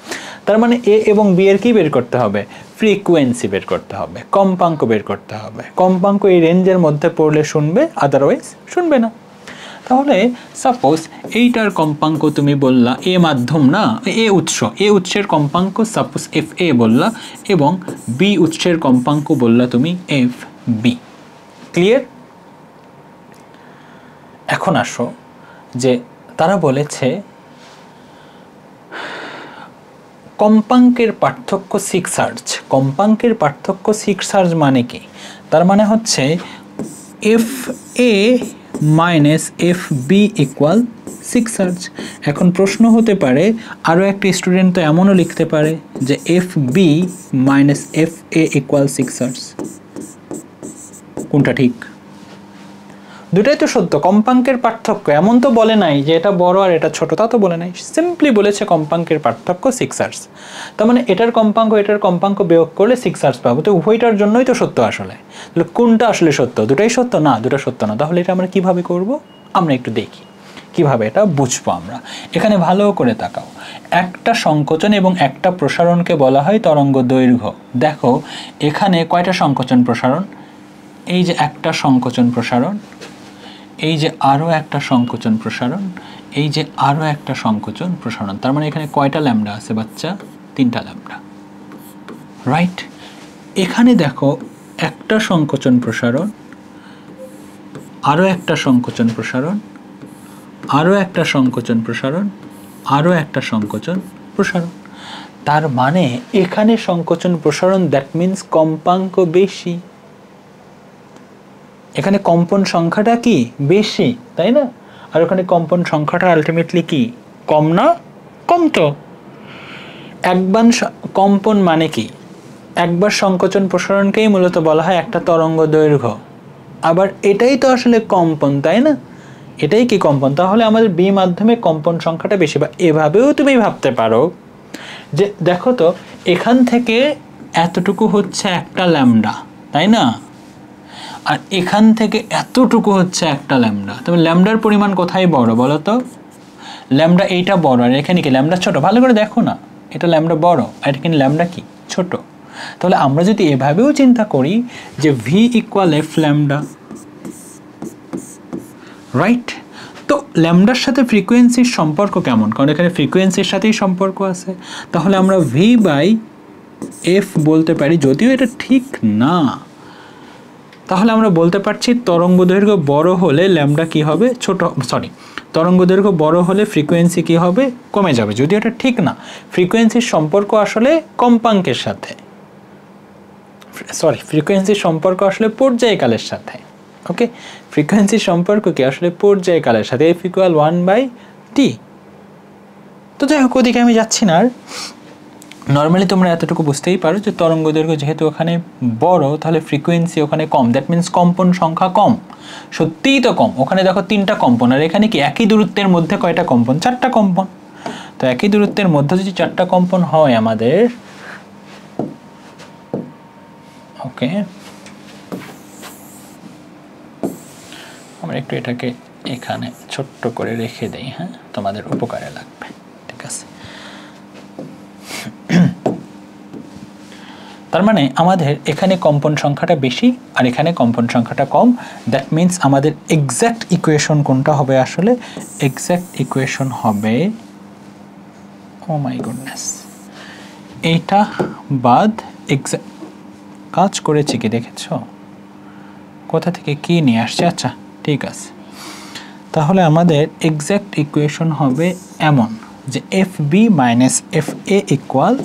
A: তার মানে এ এবং বি এর কি বের করতে হবে? ফ্রিকোয়েন্সি বের করতে হবে, কম্পাঙ্ক বের করতে হবে। কম্পাঙ্ক এই রেঞ্জের মধ্যে পড়লে শুনবে, আদারওয়াইজ শুনবে না। তাহলে সাপোজ এইটার কম্পাঙ্ক তুমি বললা এ মাধ্যম না, এ উৎসের কম্পাঙ্ক সাপোজ এফ এ বললা, এবং বি উৎসের কম্পাঙ্ক বললা তুমি এফ বি। ক্লিয়ার? এখন আসো যে তারা বলেছে কম্পাঙ্কের পার্থক্য 6 হার্টজ। কম্পাঙ্কের পার্থক্য 6 হার্টজ মানে কি? তার মানে হচ্ছে F A minus F B equal 6 hertz. এখন প্রশ্ন হতে পারে, আরও একটা স্টুডেন্ট তো এমনও লিখতে পারে যে F B minus F A equal 6 hertz. কোনটা ঠিক? দুটাই তো সত্য, কম্পাঙ্কের পার্থক্য। এমন তো বলে নাই যে এটা বড় আর এটা ছোট, তা তো বলে নাই, সিম্পলি বলেছে কম্পাঙ্কের পার্থক্য 6 হার্জ। তার মানে এটার কম্পাঙ্ক বিয়োগ করলে 6 হার্জ পাবো। তো উভয়টার জন্যই তো সত্য আসলে। তাহলে কোনটা আসলে সত্য? দুটাই সত্য না? দুটা সত্য না। তাহলে এটা আমরা কিভাবে করব? আমরা একটু দেখি কিভাবে এটা বুঝবো আমরা। এখানে ভালো করে তাকাও, একটা সংকোচন এবং একটা প্রসারণকে বলা হয় তরঙ্গ দৈর্ঘ্য। দেখো এখানে কয়টা সংকোচন প্রসারণ? এই যে একটা সংকোচন প্রসারণ, এই যে আরও একটা সংকোচন প্রসারণ, এই যে আরও একটা সংকোচন প্রসারণ। তার মানে এখানে কয়টা ল্যামডা আছে বাচ্চা? 3টা ল্যামডা, রাইট? এখানে দেখো একটা সংকোচন প্রসারণ, আরও একটা সংকোচন প্রসারণ, আরও একটা সংকোচন প্রসারণ, আরও একটা সংকোচন প্রসারণ। তার মানে এখানে সংকোচন প্রসারণ, দ্যাট মিন্স কম্পাঙ্ক বেশি। এখানে কম্পন সংখ্যাটা কি? বেশি, তাই না? আর ওখানে কম্পন সংখ্যাটা আলটিমেটলি কি? কম না? কম তো। একবার কম্পন মানে কি? একবার সংকোচন প্রসারণকেই মূলত বলা হয় একটা তরঙ্গ দৈর্ঘ্য। আবার এটাই তো আসলে কম্পন, তাই না? এটাই কি কম্পন? তাহলে আমাদের বি মাধ্যমে কম্পন সংখ্যাটা বেশি। বা এভাবেও তুমি ভাবতে পারো যে দেখো তো, এখান থেকে এতটুকু হচ্ছে একটা ল্যামডা, তাই না? আর এখান থেকে এতটুকু হচ্ছে একটা ল্যামডা। তবে ল্যামডার পরিমাণ কোথায় বড় বলো তো? ল্যামডা এইটা বড়, আর এখানে কি ল্যামডা ছোট? ভালো করে দেখো না, এটা ল্যামডা বড় আর এটা কিন্তু ল্যামডা কি? ছোট। তাহলে আমরা যদি এভাবেও চিন্তা করি যে V equal F lambda, right? তো ল্যামডার সাথে ফ্রিকোয়েন্সির সম্পর্ক কেমন? কারণ এখানে ফ্রিকোয়েন্সির সাথেই সম্পর্ক আছে। তাহলে আমরা ভি বাই এফ বলতে পারি, যদিও এটা ঠিক না। তাহলে আমরা বলতে পারছি তরঙ্গ দৈর্ঘ্য বড় হলে ল্যামডা কি হবে? ছোট, সরি, তরঙ্গ দৈর্ঘ্য বড় হলে ফ্রিকোয়েন্সি কি হবে? কমে যাবে। যদিও এটা ঠিক না, ফ্রিকোয়েন্সির সম্পর্ক আসলে কম্পাঙ্কের সাথে, সরি, ফ্রিকোয়েন্সির সম্পর্ক আসলে পর্যায়কালের সাথে। ওকে, ফ্রিকোয়েন্সির সম্পর্ক কি? আসলে পর্যায়কালের সাথে। F equal 1/t। তো যাই হোক, ওদিকে আমি যাচ্ছি না। আর নর্মালি তোমরা এতটুকু বুঝতেই পারো যে তরঙ্গ দৈর্ঘ্য যেহেতু ওখানে বড়, তাহলে ফ্রিকোয়েন্সি ওখানে কম, দ্যাট মিন্স কম্পন সংখ্যা কম। সত্যিই তো কম। ওখানে দেখো 3টা কম্পন, আর এখানে কি একই দূরত্বের মধ্যে কয়টা কম্পন? 4টা কম্পন। তো একই দূরত্বের মধ্যে যদি 4টা কম্পন হয় আমাদের, ওকে, আমরা একটু এটাকে এখানে ছোট্ট করে রেখে দেই, হ্যাঁ, তোমাদের উপকারে লাগবে, ঠিক আছে? তার মানে আমাদের এখানে কম্পন সংখ্যাটা বেশি আর এখানে কম্পন সংখ্যাটা কম। দ্যাট মিন্স আমাদের এক্স্যাক্ট ইকুয়েশন কোনটা হবে? আসলে এক্স্যাক্ট ইকুয়েশন হবে, ও মাই গুডনেস, এইটা বাদ এক্স্যাক্ট। কাজ করেছি কি দেখেছ? কোথা থেকে কি নিয়ে আসছে? আচ্ছা ঠিক আছে, তাহলে আমাদের এক্স্যাক্ট ইকুয়েশন হবে এমন যে F B minus F A equal,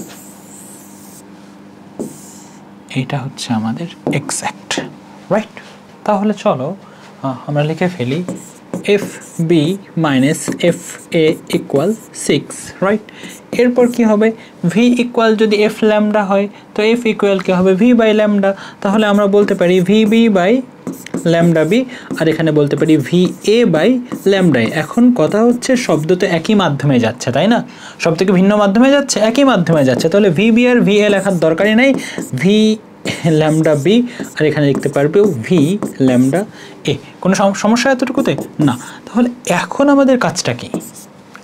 A: এইটা হচ্ছে আমাদের এক্স্যাক্ট, রাইট? তাহলে চলো আমরা লিখে ফেলি F B minus F A equal 6, right? এরপর কি হবে? ভি ইকুয়াল, যদি এফ ল্যামডা হয় তো এফ ইকুয়াল কি হবে? V by lambda. তাহলে আমরা বলতে পারি V B by lambda B, আর এখানে বলতে পারি V A by lambda A. এখন কথা হচ্ছে শব্দ তো একই মাধ্যমে যাচ্ছে, তাই না? সব থেকে ভিন্ন মাধ্যমে যাচ্ছে, একই মাধ্যমে যাচ্ছে। তাহলে ভি বি আর ভি এ লেখার দরকারই নাই, ভি ল্যামডা বি, আর এখানে লিখতে পারবে ভি ল্যামডা এ। কোনো সমস্যা এতটুকুতে না? তাহলে এখন আমাদের কাজটা কি?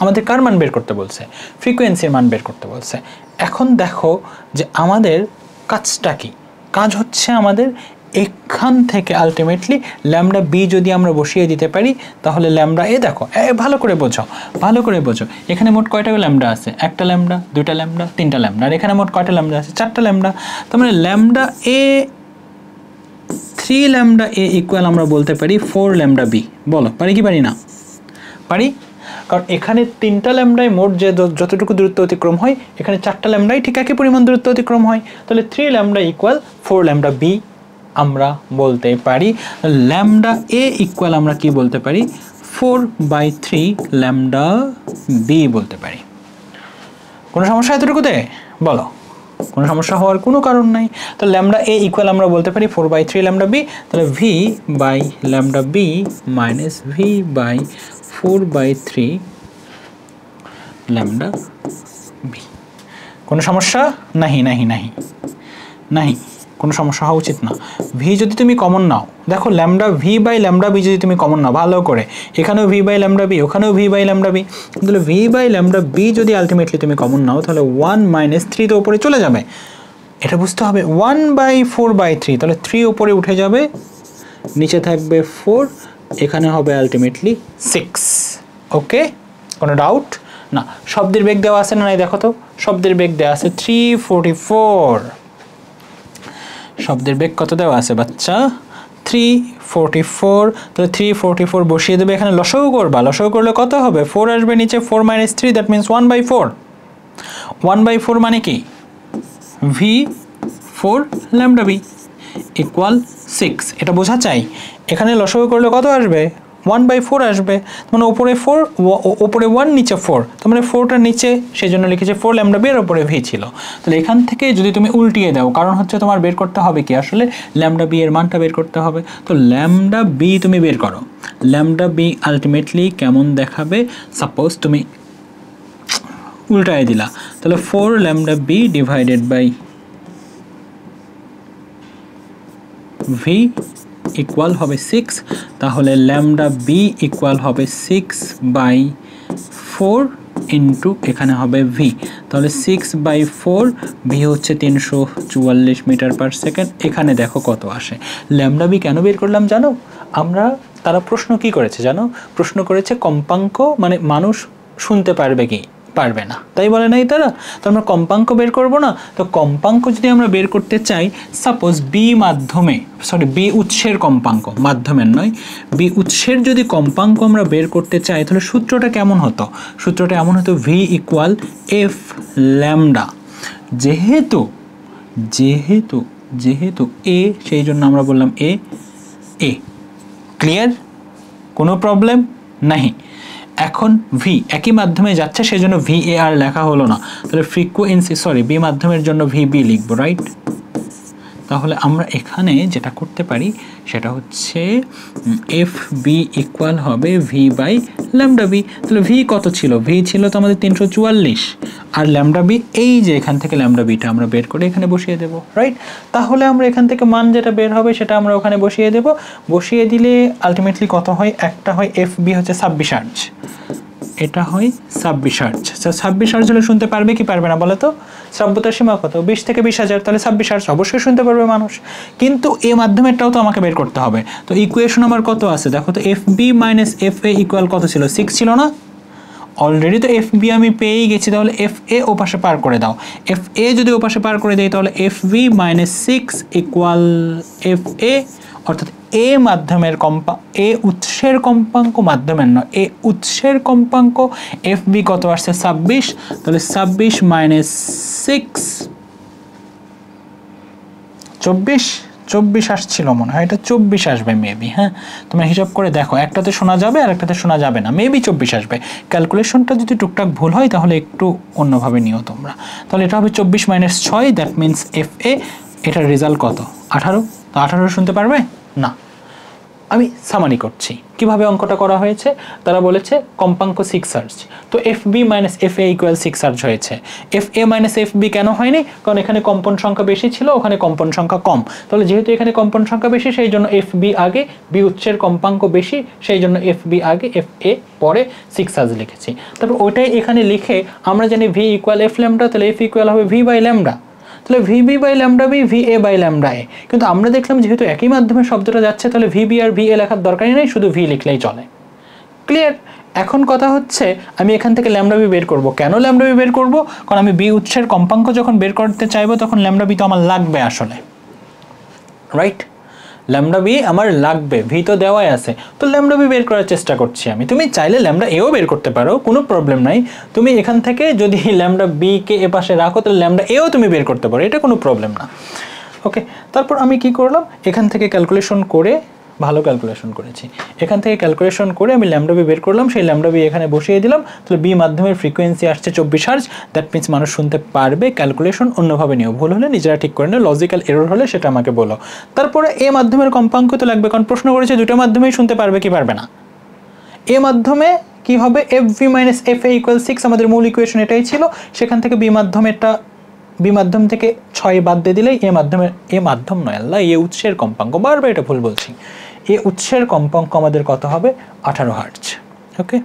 A: আমাদের কার মান বের করতে বলছে? ফ্রিকোয়েন্সির মান বের করতে বলছে। এখন দেখো যে আমাদের কাজটা কি? কাজ হচ্ছে আমাদের এখান থেকে আলটিমেটলি ল্যামডা বি যদি আমরা বসিয়ে দিতে পারি, তাহলে ল্যামডা এ, দেখো ভালো করে বোঝো, ভালো করে বোঝো, এখানে মোট কয়টা ল্যামডা আছে? একটা ল্যামডা, দুইটা ল্যামডা, তিনটা ল্যামডা। আর এখানে মোট কয়টা ল্যামডা আছে? 4টা ল্যামডা। তার মানে ল্যামডা এ 3 ল্যামডা এ ইকুয়াল আমরা বলতে পারি 4 ল্যামডা বি। বলো পারি কি পারি না? পারি, কারণ এখানে 3টা ল্যামডায় মোট যে যতটুকু দূরত্ব অতিক্রম হয়, এখানে 4টা ল্যামডায় ঠিক একই পরিমাণ দূরত্ব অতিক্রম হয়। তাহলে 3 ল্যামডা ইকুয়াল 4 ল্যামডা বি আমরা বলতে পারি ল্যামডা এ ইকুয়াল আমরা কি বলতে পারি 4/3 ল্যামডা বি বলতে পারি। কোনো সমস্যা এতটুকুতে বলো? কোনো সমস্যা হওয়ার কোনো কারণ নাই। তো ল্যামডা এ ইকুয়াল আমরা বলতে পারি 4/3 ল্যামডা বি, তাহলে V by lambda B minus V by 4/3 lambda B. কোনো সমস্যা নাহি নাহি নাহি নাহি, কোনো সমস্যা হওয়া উচিত না। ভি যদি তুমি কমন নাও, দেখো lambda V by lambda B যদি তুমি কমন নাও ভালো করে, এখানেও ভি বাই ল্যামডা বি, ওখানেও ভি বাই ল্যামডা বি, তাহলে ভি বাই ল্যামডা বি যদি আলটিমেটলি তুমি কমন নাও তাহলে 1 - 3 তো উপরে চলে যাবে, এটা বুঝতে হবে। 1/4/3 তাহলে 3 উপরে উঠে যাবে, নিচে থাকবে 4, এখানে হবে আলটিমেটলি 6। ওকে, কোনো ডাউট না? শব্দের বেগ দেওয়া আছে না নাই দেখো তো, শব্দের বেগ দেওয়া আছে 344। শব্দের বেগ কত দেওয়া আছে বাচ্চা? 344। তাহলে 344 বসিয়ে দেবে, এখানে লসাগু করবা, লসাগু করলে কত হবে? 4 আসবে নিচে, 4 - 3 দ্যাট মিনস 1/4। 1/4 মানে কি? ভি 4 ল্যামডা বি ইকুয়াল 6, এটা বোঝা চাই। এখানে লসাগু করলে কত আসবে? 1/4 আসবে, মানে উপরে 4, উপরে 1, নিচে 4, তার মানে 4টা নিচে, সেই জন্য লিখেছে 4 ল্যামডা বি এর উপরে ভি ছিল। তাহলে এখান থেকে যদি তুমি উল্টিয়ে দাও, কারণ হচ্ছে তোমার বের করতে হবে কি আসলে ল্যামডা বি এর মানটা বের করতে হবে। তো ল্যামডা বি তুমি বের করো, ল্যামডা বি আলটিমেটলি কেমন দেখাবে? সাপোজ তুমি উল্টায় দিলা, তাহলে 4 lambda B divided by V equal হবে 6, তাহলে ল্যামডা বি ইকুয়াল হবে 6/4 ইন্টু এখানে হবে ভি, তাহলে 6/4, ভি হচ্ছে 344 মিটার পার সেকেন্ড। এখানে দেখো কত আসে। ল্যামডা বি কেন বের করলাম জানো? আমরা, তারা প্রশ্ন কি করেছে জানো? প্রশ্ন করেছে কম্পাঙ্ক, মানে মানুষ শুনতে পারবে কি পারবে না, তাই বলে নাই তারা? তো আমরা কম্পাঙ্ক বের করব না? তো কম্পাঙ্ক যদি আমরা বের করতে চাই, সাপোজ বি মাধ্যমে, সরি বি উৎসের কম্পাঙ্ক, মাধ্যমের নয়, বি উৎসের যদি কম্পাঙ্ক আমরা বের করতে চাই তাহলে সূত্রটা কেমন হতো? সূত্রটা এমন হতো ভি ইকুয়াল এফ ল্যামডা, যেহেতু যেহেতু যেহেতু এ, সেই জন্য আমরা বললাম এ এ। ক্লিয়ার? কোনো প্রবলেম নাহি। এখন ভি একই মাধ্যমে যাচ্ছে, সেজন্য ভি এ আর লেখা হলো না, তাহলে ফ্রিকোয়েন্সি, সরি বি মাধ্যমের জন্য ভি বি লিখবো, রাইট? তাহলে আমরা এখানে যেটা করতে পারি সেটা হচ্ছে এফ বি ইকুয়াল হবে ভি বাই ল্যামডা বি। তাহলে ভি কত ছিল? ভি ছিল তো আমাদের 344, আর ল্যামডা বি এই যে এখান থেকে ল্যামডা বিটা আমরা বের করে এখানে বসিয়ে দেব, রাইট? তাহলে আমরা এখান থেকে মান যেটা বের হবে সেটা আমরা ওখানে বসিয়ে দেব। বসিয়ে দিলে আলটিমেটলি কত হয়? একটা হয় এফ বি হচ্ছে 26 আর্চ, এটা হয় 26 আর্চ। 26 আর্চ হলে শুনতে পারবে কি পারবে না বলো তো? শ্রাব্যতার সীমা কত? 20 থেকে 20,000, তাহলে 26 আর্চ অবশ্যই শুনতে পারবে মানুষ। কিন্তু এ মাধ্যমেরটাও তো আমাকে বের করতে হবে। তো ইকুয়েশন আমার কত আছে দেখো তো, F B minus F A equal কত ছিল? 6 ছিল না? অলরেডি তো এফ বি আমি পেয়েই গেছি, তাহলে এফ এ ও পাশে পার করে দাও। এফ এ যদি ও পাশে পার করে দেয় তাহলে F B minus 6 equal F A, অর্থাৎ এ মাধ্যমের এ উৎসের কম্পাঙ্ক, মাধ্যমের নয়, এ উৎসের কম্পাঙ্ক এফ বি কত আসছে? 26, তাহলে 26 মাইনাস 6 24 আসছিল মনে হয়, এটা 24 আসবে মেবি। হ্যাঁ, তোমরা হিসাব করে দেখো, একটাতে শোনা যাবে আর একটাতে শোনা যাবে না, মেবি 24 আসবে। ক্যালকুলেশনটা যদি টুকটাক ভুল হয় তাহলে একটু অন্যভাবে নিও তোমরা। তাহলে এটা হবে 24 মাইনাস 6, দ্যাট মিনস এফ এ, এটার রেজাল্ট কত? 18। তো 18 শুনতে পারবে না? আমি সামারি করছি কিভাবে অঙ্কটা করা হয়েছে। তারা বলেছে কম্পাঙ্ক 6 আর্চ, তো F B minus F A equal 6 আর্চ হয়েছে। F A minus F B কেন হয়নি? কারণ এখানে কম্পন সংখ্যা বেশি ছিল, ওখানে কম্পন সংখ্যা কম। তাহলে যেহেতু এখানে কম্পন সংখ্যা বেশি, সেই জন্য এফ বি আগে, বি উৎসের কম্পাঙ্ক বেশি, সেই জন্য এফ বি আগে, এফ এ পরে 6 আর্চ লিখেছি। তারপর ওইটাই এখানে লিখে আমরা জানি ভি ইকুয়াল এফ ল্যামডা, তাহলে এফ ইকুয়াল হবে ভি বাই ল্যামডা, তাহলে V B by lambda B, V A by lambda A. কিন্তু আমরা দেখলাম যেহেতু একই মাধ্যমে শব্দটা যাচ্ছে, তাহলে ভি বি আর ভি এ লেখার দরকারই নেই, শুধু ভি লিখলেই চলে। ক্লিয়ার? এখন কথা হচ্ছে আমি এখান থেকে ল্যামডা বি বের করব। কেন ল্যামডা বি বের করব? কারণ আমি বি উৎসের কম্পাঙ্ক যখন বের করতে চাইবো তখন ল্যামডা বি তো আমার লাগবে আসলে, রাইট? ল্যামডা বি আমার লাগবে, ভি তো দেওয়াই আছে, তো ল্যামডা বি বের করার চেষ্টা করছি আমি। তুমি চাইলে ল্যামডা এও বের করতে পারো, কোনো প্রবলেম নাই। তুমি এখান থেকে যদি ল্যামডা বি কে এ পাশে রাখো তাহলে ল্যামডা এও তুমি বের করতে পারো, এটা কোনো প্রবলেম না। ওকে, তারপর আমি কি করলাম, এখান থেকে ক্যালকুলেশন করে, ভালো ক্যালকুলেশন করেছি, এখান থেকে ক্যালকুলেশন করে আমি ল্যামডা বি বের করলাম, সেই ল্যামডা বি এখানে বসিয়ে দিলাম। তাহলে বি মাধ্যমের ফ্রিকোয়েন্সি আসছে 24 হার্জ। দ্যাট মিনস মানুষ শুনতে পারবে। ক্যালকুলেশন অন্যভাবে নিও, ভুল হলে নিজেরা ঠিক করে নিও, লজিক্যাল এরর হলে সেটা আমাকে বলো। তারপরে এ মাধ্যমের কম্পাঙ্ক তো লাগবে, কারণ প্রশ্ন করেছে দুটো মাধ্যমেই শুনতে পারবে কি পারবে না। এ মাধ্যমে কি হবে, F V minus F A equal 6, আমাদের মূল ইকুয়েশন এটাই ছিল। সেখান থেকে বি মাধ্যম থেকে 6 বাদ দিয়ে দিলেই এ মাধ্যম নয় আল্লাহ, এ উৎসের কম্পাঙ্ক, বারবার এটা ভুল বলছি, এ উৎসের কম্পাঙ্ক আমাদের কত হবে, 18 হার্জ। ওকে,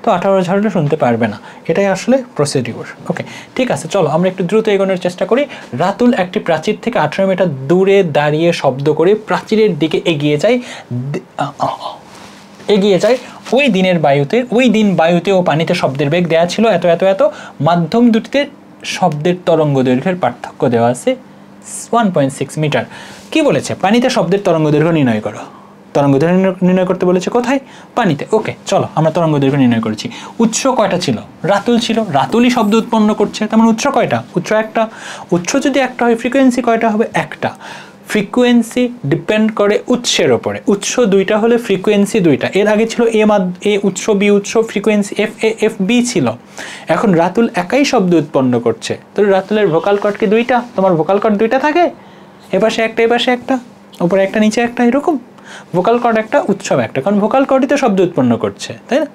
A: তো 18 হার্জে শুনতে পারবে না, এটাই আসলে প্রসিডিউর। ওকে, ঠিক আছে, চলো আমরা একটু দ্রুত এগোনোর চেষ্টা করি। রাতুল একটি প্রাচীর থেকে 18 মিটার দূরে দাঁড়িয়ে শব্দ করে প্রাচীরের দিকে এগিয়ে যায়। ওই দিন বায়ুতে ও পানিতে শব্দের বেগ দেওয়া ছিল এত এত এত। মাধ্যম দুটিতে শব্দের তরঙ্গ দৈর্ঘ্যের পার্থক্য দেওয়া আছে 1.6 মিটার। কি বলেছে, পানিতে শব্দের তরঙ্গ দৈর্ঘ্য নির্ণয় করো। তরঙ্গ দৈর্ঘ্য নির্ণয় করতে বলেছে কোথায়, পানিতে। ওকে, চলো আমরা তরঙ্গ দৈর্ঘ্য নির্ণয় করেছি। উৎস কয়টা ছিল, রাতুল ছিল, রাতুলই শব্দ উৎপন্ন করছে, তার মানে উৎস কয়টা, উৎস একটা। উৎস যদি একটা হয় ফ্রিকোয়েন্সি কয়টা হবে, একটা। ফ্রিকোয়েন্সি ডিপেন্ড করে উৎসের ওপরে, উৎস দুইটা হলে ফ্রিকোয়েন্সি দুইটা। এর আগে ছিল এ উৎস বি উৎস, frequency F A F B ছিল। এখন রাতুল একাই শব্দ উৎপন্ন করছে, তো রাতুলের ভোকাল কর্ড কি দুইটা, তোমার ভোকাল কর্ড দুইটা থাকে, এপাশে একটা এপাশে একটা, উপরে একটা নিচে একটা, এরকম। ভোকাল কর্ড একটা, উৎসব একটা, কারণ ভোকাল কর্ডই তো শব্দ উৎপন্ন করছে, তাই না।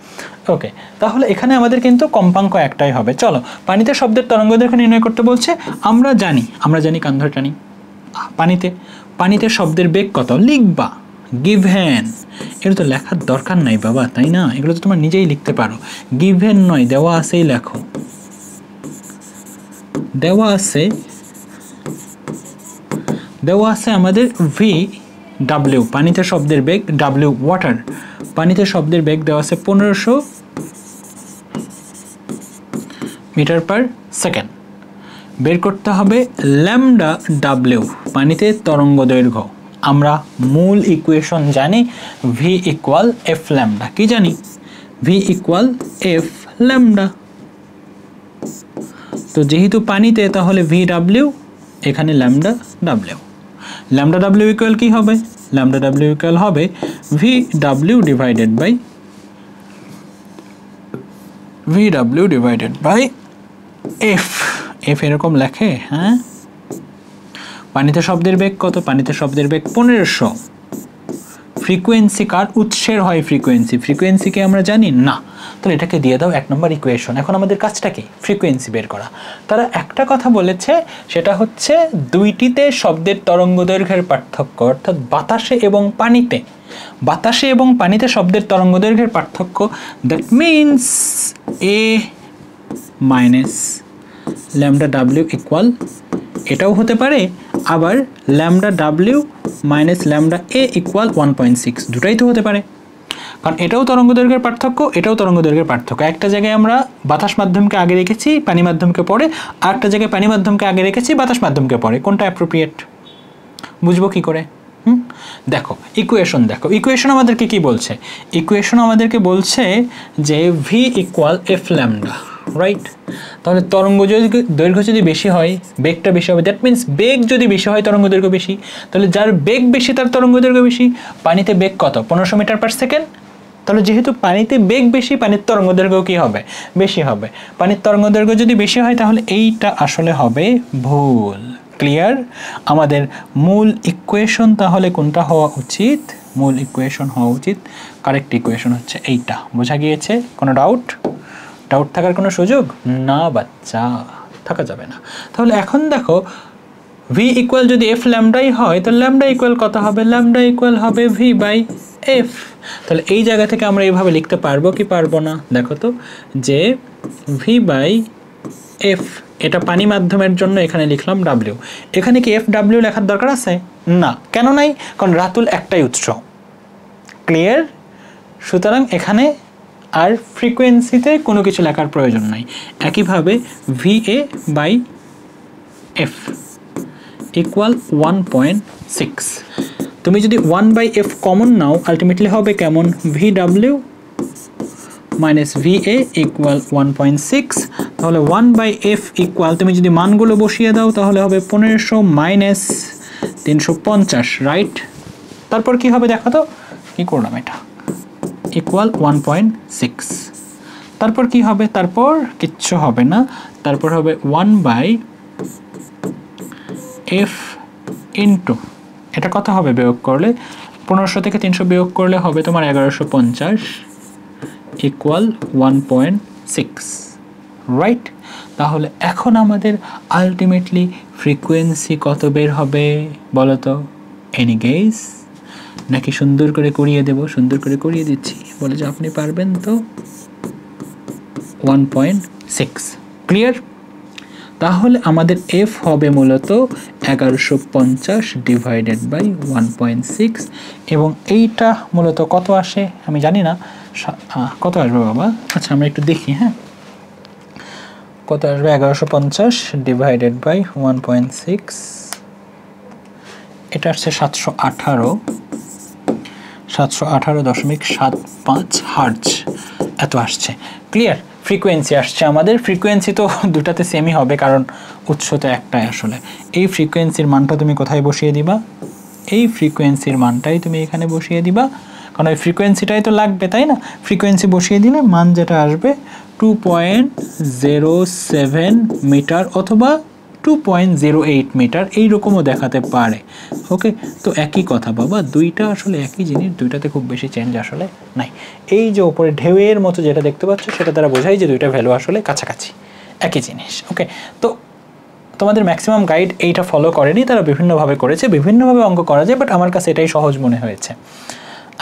A: ওকে, তাহলে এখানে আমাদের কিন্তু কম্পাঙ্ক একটাই হবে। চলো, পানিতে শব্দের তরঙ্গ দৈর্ঘ্য নির্ণয় করতে বলছে। আমরা জানি কান ধরে টানি, পানিতে শব্দের বেগ কত লিখবা, গিভেন। এটা তো লেখার দরকার নাই বাবা, তাই না, এগুলো তো তোমার নিজেই লিখতে পারো। গিভেন নয়, দেওয়া আছেই লেখো, দেওয়া আছে আমাদের ভি ডাব্লিউ, পানিতে শব্দের বেগ, ডাব্লিউ ওয়াটার, পানিতে শব্দের বেগ দেওয়া আছে 1500 মিটার পার সেকেন্ড। বের করতে হবে ল্যামডা ডাব্লিউ, পানিতে তরঙ্গ দৈর্ঘ্য। আমরা মূল ইকুয়েশন জানি, ভি ইকুয়াল এফ ল্যামডা। কি জানি, ভি ইকুয়াল এফ ল্যামডা। তো যেহেতু পানিতে, তাহলে ভি ডাব্লিউ, এখানে lambda W. Lambda W equal কি হবে, ল্যামডা ডাব্লিউ ইকুয়াল হবে V W divided by F. F এরকম লেখে, হ্যাঁ। পানিতে শব্দের বেগ কত, পানিতে শব্দের বেগ 1500। ফ্রিকোয়েন্সি কার, উৎসের হয় ফ্রিকোয়েন্সিকে আমরা জানি না, তাহলে এটাকে দিয়ে দাও 1 নম্বর ইকুয়েশন। এখন আমাদের কাজটা কি, ফ্রিকোয়েন্সি বের করা। তারা একটা কথা বলেছে, সেটা হচ্ছে দুইটিতে শব্দের তরঙ্গ দৈর্ঘ্যের পার্থক্য, অর্থাৎ বাতাসে এবং পানিতে শব্দের তরঙ্গ দৈর্ঘ্যের পার্থক্য। That means a minus lambda W equal, এটাও হতে পারে, আবার ল্যামডা ডাব্লিউ মাইনাস ল্যামডা এ ইকুয়াল 1.6, দুটাই তো হতে পারে, কারণ এটাও তরঙ্গ দৈর্ঘ্যের পার্থক্য, এটাও তরঙ্গ দৈর্ঘ্যের পার্থক্য। একটা জায়গায় আমরা বাতাস মাধ্যমকে আগে রেখেছি, পানি মাধ্যমকে পরে, আর একটা জায়গায় পানি মাধ্যমকে আগে রেখেছি, বাতাস মাধ্যমকে পরে। কোনটা অ্যাপ্রোপ্রিয়েট বুঝবো কি করে? দেখো ইকুয়েশন আমাদেরকে কি বলছে, ইকুয়েশন আমাদেরকে বলছে যে V equal F lambda, right. তাহলে তরঙ্গ দৈর্ঘ্য যদি বেশি হয়, বেগটা বেশি হবে। দ্যাট মিনস বেগ যদি বেশি হয়, তরঙ্গ দৈর্ঘ্য বেশি। তাহলে যার বেগ বেশি তার তরঙ্গ দৈর্ঘ্য বেশি। পানিতে বেগ কত, 1500 মিটার পার সেকেন্ড। তাহলে যেহেতু পানিতে বেগ বেশি, পানির তরঙ্গ দৈর্ঘ্য কি হবে, বেশি হবে। পানির তরঙ্গ দৈর্ঘ্য যদি বেশি হয়, তাহলে এইটা আসলে হবে ভুল। ক্লিয়ার? আমাদের মূল ইকুয়েশন তাহলে কোনটা হওয়া উচিত? মূল ইকুয়েশন হওয়া উচিত, কারেক্ট ইকুয়েশন হচ্ছে এইটা। বোঝা গিয়েছে? কোনো ডাউট থাকার কোনো সুযোগ না বাচ্চা, থাকা যাবে না। তাহলে এখন দেখো ভি ইকুয়াল যদি এফ ল্যামডাই হয়, তো ল্যামডা ইকুয়াল কত হবে, ল্যামডা ইকুয়াল হবে ভি বাই এফ। তাহলে এই জায়গা থেকে আমরা এইভাবে লিখতে পারবো কি পারবো না? দেখো তো, যে ভি বাই এফ, এটা পানি মাধ্যমের জন্য এখানে লিখলাম ডাব্লিউ। এখানে কি এফ ডাব্লিউ লেখার দরকার আছে? না। কেন নাই? কারণ রাতুল একটাই উৎস। ক্লিয়ার? সুতরাং এখানে আর ফ্রিকোয়েন্সিতে কোনো কিছু লেখার প্রয়োজন নাই। একইভাবে V A by F equal 1.6। তুমি যদি 1/f কমন নাও, আলটিমেটলি হবে কেমন, V W minus V A equal 1.6। তাহলে 1/f ইকুয়াল, তুমি যদি মানগুলো বসিয়ে দাও তাহলে হবে 1500 মাইনাস 350, রাইট? তারপর কি হবে দেখো তো, কি করলাম এটা, ইকুয়াল 1.6। তারপর কি হবে, তারপর কিচ্ছু হবে না, তারপর হবে 1/f ইন্টু, এটা কত হবে বিয়োগ করলে, 1500 থেকে 300 বিয়োগ করলে হবে তোমার 1150 ইকুয়াল 1.6, রাইট? তাহলে এখন আমাদের আলটিমেটলি ফ্রিকোয়েন্সি কত বের হবে বলো তো? Any guess? নাকি সুন্দর করে করিয়ে দেব? সুন্দর করে করিয়ে দিচ্ছি, বলে যে আপনি পারবেন তো। 1.6, ক্লিয়ার? তাহলে আমাদের এফ হবে মূলত 1150 ডিভাইডেড বাই 1.6, এবং এইটা মূলত কত আসে আমি জানি না, কত আসবে বাবা? আচ্ছা আমরা একটু দেখি, হ্যাঁ কত আসবে। 1150 ডিভাইডেড বাই 1.6, এটা আসছে 718.75 হার্টজ, এত আসছে, ক্লিয়ার? ফ্রিকোয়েন্সি আসছে আমাদের, ফ্রিকোয়েন্সি তো দুটাতে সেমই হবে কারণ উৎস তো একটাই আসলে। এই ফ্রিকোয়েন্সির মানটা তুমি কোথায় বসিয়ে দিবা? এই ফ্রিকোয়েন্সির মানটাই তুমি এখানে বসিয়ে দিবা, কারণ ওই ফ্রিকোয়েন্সিটাই তো লাগবে, তাই না? ফ্রিকোয়েন্সি বসিয়ে দিলে মান যেটা আসবে 2.07 মিটার অথবা 2.08 মিটার, এইরকমও দেখাতে পারে। ওকে, তো একই কথা বাবা, দুইটা আসলে একই জিনিস, দুইটাতে খুব বেশি চেঞ্জ আসলে নাই। এই যে ওপরে ঢেউয়ের মতো যেটা দেখতে পাচ্ছ সেটা দ্বারা বোঝাই যে দুইটা ভ্যালু আসলে কাছাকাছি, একই জিনিস। ওকে, তো তোমাদের ম্যাক্সিমাম গাইড এইটা ফলো করেনি, তারা বিভিন্নভাবে করেছে, বিভিন্নভাবে অঙ্ক করা যায়, বাট আমার কাছে এটাই সহজ মনে হয়েছে,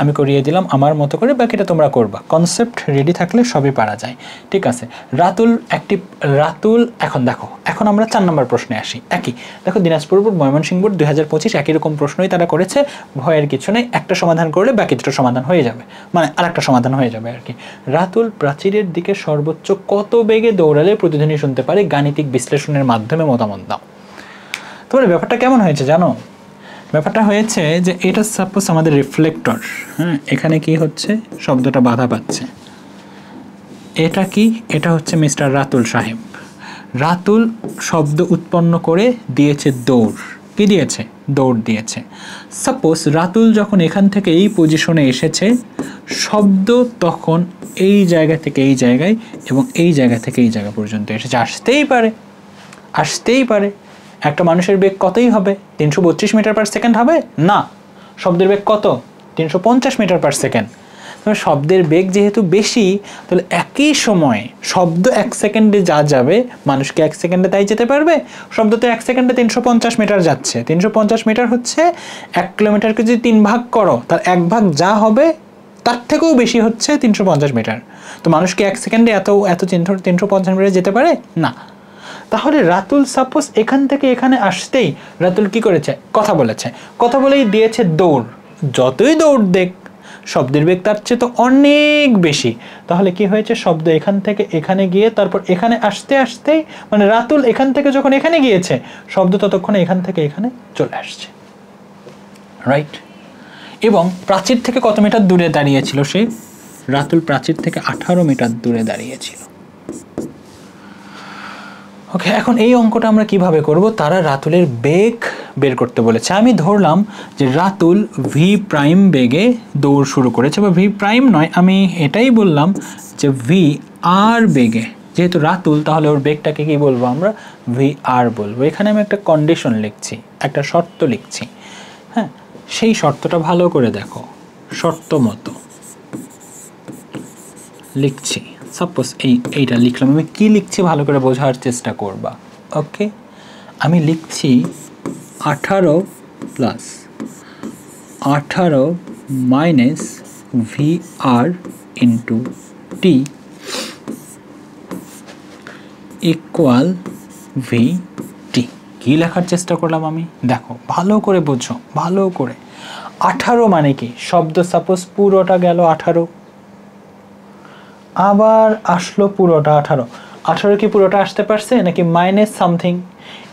A: আমি করিয়ে দিলাম আমার মতো করে, বাকিটা তোমরা করবা। কনসেপ্ট রেডি থাকলে সবই পারা যায়, ঠিক আছে? রাতুল এখন দেখো, এখন আমরা 4 নম্বর প্রশ্নে আসি। একই দেখো, দিনাজপুর বোর্ড, ময়মনসিংহ বোর্ড 2025 একই রকম প্রশ্নই তারা করেছে, ভয়ের কিছু নেই, একটা সমাধান করলে বাকি দুটো সমাধান হয়ে যাবে, মানে আরেকটা সমাধান হয়ে যাবে আর কি। রাতুল প্রাচীরের দিকে সর্বোচ্চ কত বেগে দৌড়ালে প্রতিধ্বনি শুনতে পারে? গাণিতিক বিশ্লেষণের মাধ্যমে মতামত দাও। তোমার ব্যাপারটা কেমন হয়েছে জানো? ব্যাপারটা হয়েছে যে এটা সাপোজ আমাদের রিফ্লেক্টর, হ্যাঁ, এখানে কি হচ্ছে, শব্দটা বাধা পাচ্ছে, এটা কি, এটা হচ্ছে মিস্টার রাতুল সাহেব। রাতুল শব্দ উৎপন্ন করে দিয়েছে দৌড়, কি দিয়েছে? দৌড় দিয়েছে। সাপোজ রাতুল যখন এখান থেকে এই পজিশনে এসেছে, শব্দ তখন এই জায়গা থেকে এই জায়গায় এবং এই জায়গা থেকে এই জায়গা পর্যন্ত এসেছে, আসতেই পারে। একটা মানুষের বেগ কতই হবে? 332 মিটার পার সেকেন্ড হবে না, শব্দের বেগ কত? 350 মিটার পার সেকেন্ড। তবে শব্দের বেগ যেহেতু বেশি, তাহলে একই সময়ে শব্দ 1 সেকেন্ডে যা যাবে, মানুষকে 1 সেকেন্ডে তাই যেতে পারবে? শব্দ তো 1 সেকেন্ডে 350 মিটার যাচ্ছে, 350 মিটার হচ্ছে 1 কিলোমিটারকে যদি 3 ভাগ করো, তার 1 ভাগ যা হবে তার থেকেও বেশি হচ্ছে 350 মিটার। তো মানুষকে 1 সেকেন্ডে এত 350 মিটার যেতে পারে না। তাহলে রাতুল সাপোজ এখান থেকে এখানে আসতেই রাতুল কি করেছে? কথা বলেছে, কথা বলেই দিয়েছে দৌড়। যতই দৌড় দেখ, শব্দের বেগ তার চেয়ে তো অনেক বেশি। তাহলে কি হয়েছে? শব্দ এখান থেকে এখানে গিয়ে তারপর এখানে আসতেই, মানে রাতুল এখান থেকে যখন এখানে গিয়েছে, শব্দ ততক্ষণে এখান থেকে এখানে চলে আসছে, রাইট? এবং প্রাচীর থেকে কত মিটার দূরে দাঁড়িয়েছিল সে? রাতুল প্রাচীর থেকে 18 মিটার দূরে দাঁড়িয়েছিল। ওকে, এখন এই অঙ্কটা আমরা কিভাবে করব? তারা রাতুলের বেগ বের করতে বলেছে। আমি ধরলাম যে রাতুল ভি প্রাইম বেগে দৌড় শুরু করেছে, বা ভি প্রাইম নয়, আমি এটাই বললাম যে ভি আর বেগে, যেহেতু রাতুল তাহলে ওর বেগটাকে কি বলবো আমরা? ভি আর বলবো। এখানে আমি একটা কন্ডিশন লিখছি, একটা শর্ত লিখছি, হ্যাঁ, সেই শর্তটা ভালো করে দেখো, শর্ত মতো লিখছি। সাপোজ এইটা লিখলাম, আমি কি লিখছি ভালো করে বোঝার চেষ্টা করবা। ওকে, আমি লিখছি 18 প্লাস 18 মাইনাস ভি আর into T equal V T. কী লেখার চেষ্টা করলাম আমি? দেখো ভালো করে বোঝো, ভালো করে। 18 মানে কি? শব্দ সাপোজ পুরোটা গেল 18, আবার আসলো পুরোটা 18 কি পুরোটা আসতে পারছে নাকি মাইনাস সামথিং?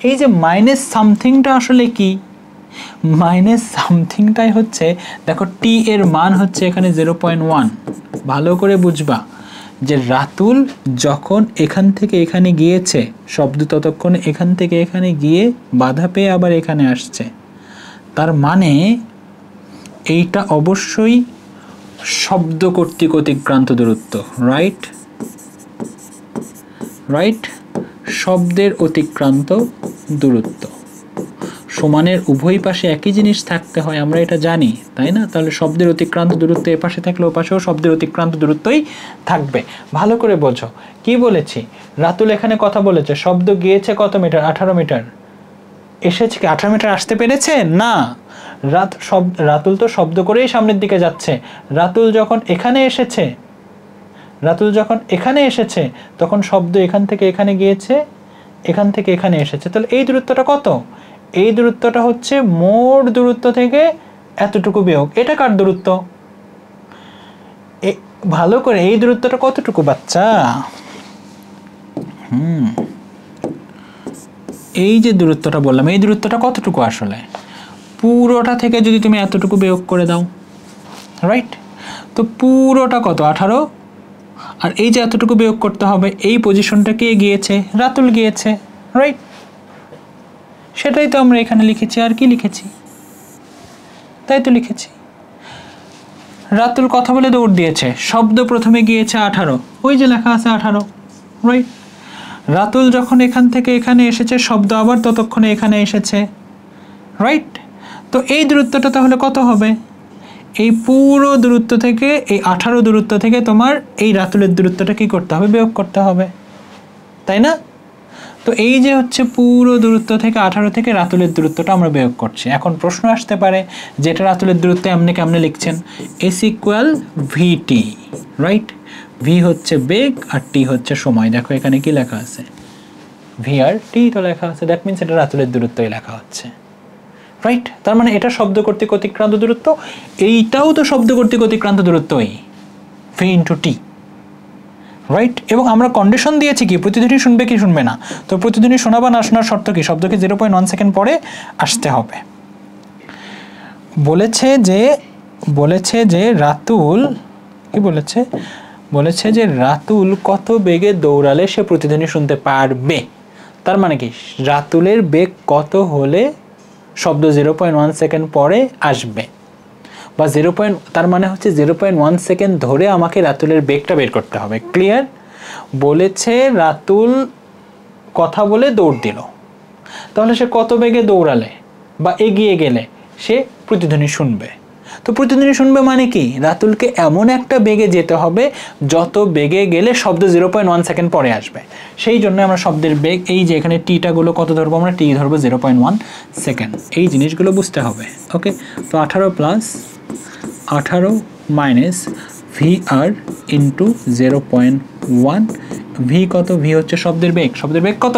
A: এই যে মাইনাস সামথিংটা আসলে কি? মাইনাস সামথিংটাই হচ্ছে, দেখো টি এর মান হচ্ছে এখানে 0.1। ভালো করে বুঝবা যে রাতুল যখন এখান থেকে এখানে গিয়েছে, শব্দ ততক্ষণে এখান থেকে এখানে গিয়ে বাধা পেয়ে আবার এখানে আসছে, তার মানে এইটা অবশ্যই শব্দ কর্তৃক অতিক্রান্ত দূরত্ব, রাইট রাইট, শব্দের অতিক্রান্ত দূরত্ব। সমানের উভয় পাশে একই জিনিস থাকতে হয়, আমরা এটা জানি, তাই না? তাহলে শব্দের অতিক্রান্ত দূরত্ব এ পাশে থাকলে ও পাশেও শব্দের অতিক্রান্ত দূরত্বই থাকবে। ভালো করে বোঝো কি বলেছি। রাতুল এখানে কথা বলেছে, শব্দ গিয়েছে কত মিটার? 18 মিটার। এসেছে কি 18 মিটার আসতে পেরেছে? না, রাতুল তো শব্দ করেই সামনের দিকে যাচ্ছে। রাতুল যখন এখানে এসেছে তখন শব্দ এখান থেকে এখানে গিয়েছে, এখান থেকে এখানে এসেছে। তাহলে এই দূরত্বটা কত? এই দূরত্বটা হচ্ছে মোট দূরত্ব থেকে এতটুকু বিয়োগ। এটা কার দূরত্ব? ভালো করে, এই দূরত্বটা কতটুকু বাচ্চা? এই যে দূরত্বটা বললাম, এই দূরত্বটা কতটুকু আসলে? পুরোটা থেকে যদি তুমি এতটুকু বিয়োগ করে দাও, রাইট? তো পুরোটা কত? 18। আর এই যে এতটুকু বিয়োগ করতে হবে, এই পজিশনটা কে গিয়েছে? রাতুল গিয়েছে, রাইট? সেটাই তো আমরা এখানে লিখেছি। আর কি লিখেছি? তাই তো লিখেছি। রাতুল কথা বলে দৌড় দিয়েছে, শব্দ প্রথমে গিয়েছে 18, ওই যে লেখা আছে 18, রাইট? রাতুল যখন এখান থেকে এখানে এসেছে, শব্দ আবার ততক্ষণে এখানে এসেছে, রাইট? তো এই দূরত্বটা তাহলে কত হবে? এই পুরো দূরত্ব থেকে, এই 18 দূরত্ব থেকে তোমার এই রাতুলের দূরত্বটা কি করতে হবে? বিয়োগ করতে হবে, তাই না? তো এই যে হচ্ছে পুরো দূরত্ব থেকে 18 থেকে রাতুলের দূরত্বটা আমরা বিয়োগ করছি। এখন প্রশ্ন আসতে পারে যেটা রাতুলের দূরত্ব এমনি কেমনে লিখছেন? এস ইকুয়াল ভিটি, রাইট? ভি হচ্ছে বেগ আর টি হচ্ছে সময়। দেখো এখানে কি লেখা আছে? ভি আর টি তো লেখা আছে, দ্যাট মিনস এটা রাতুলের দূরত্বই লেখা হচ্ছে, রাইট? তার মানে এটা শব্দ কর্তৃক অতিক্রান্ত দূরত্ব, এইটাও তো শব্দ কর্তৃক অতিক্রান্ত দূরত্বই, ভি ইন্টু টি, রাইট? এবং আমরা কন্ডিশন দিয়েছি কি প্রতিধ্বনি শুনবে কি শুনবে না। তো প্রতিধ্বনি শোনা বা না শোনার শর্ত কি? শব্দকে 0.1 সেকেন্ড পরে আসতে হবে। বলেছে যে রাতুল কি বলেছে? বলেছে যে রাতুল কত বেগে দৌড়ালে সে প্রতিধ্বনি শুনতে পারবে। তার মানে কি রাতুলের বেগ কত হলে শব্দ 0.1 সেকেন্ড পরে আসবে, বা তার মানে হচ্ছে 0.1 সেকেন্ড ধরে আমাকে রাতুলের বেগটা বের করতে হবে। ক্লিয়ার? বলেছে রাতুল কথা বলে দৌড় দিল, তাহলে সে কত বেগে দৌড়ালে বা এগিয়ে গেলে সে প্রতিধ্বনি শুনবে। তো প্রতিধ্বনি শুনবে মানে কি? রাতুলকে এমন একটা বেগে যেতে হবে যত বেগে গেলে শব্দ 0.1 সেকেন্ড পরে আসবে। সেই জন্য আমরা শব্দের বেগ, এই যে এখানে টিটাগুলো কত ধরবো? আমরা টি ধরবো 0.1 সেকেন্ড। এই জিনিসগুলো বুঝতে হবে, ওকে? তো 18 মাইনাস ভি আর ইন্টু 0.1। ভি কত? ভি হচ্ছে শব্দের বেগ। শব্দের বেগ কত?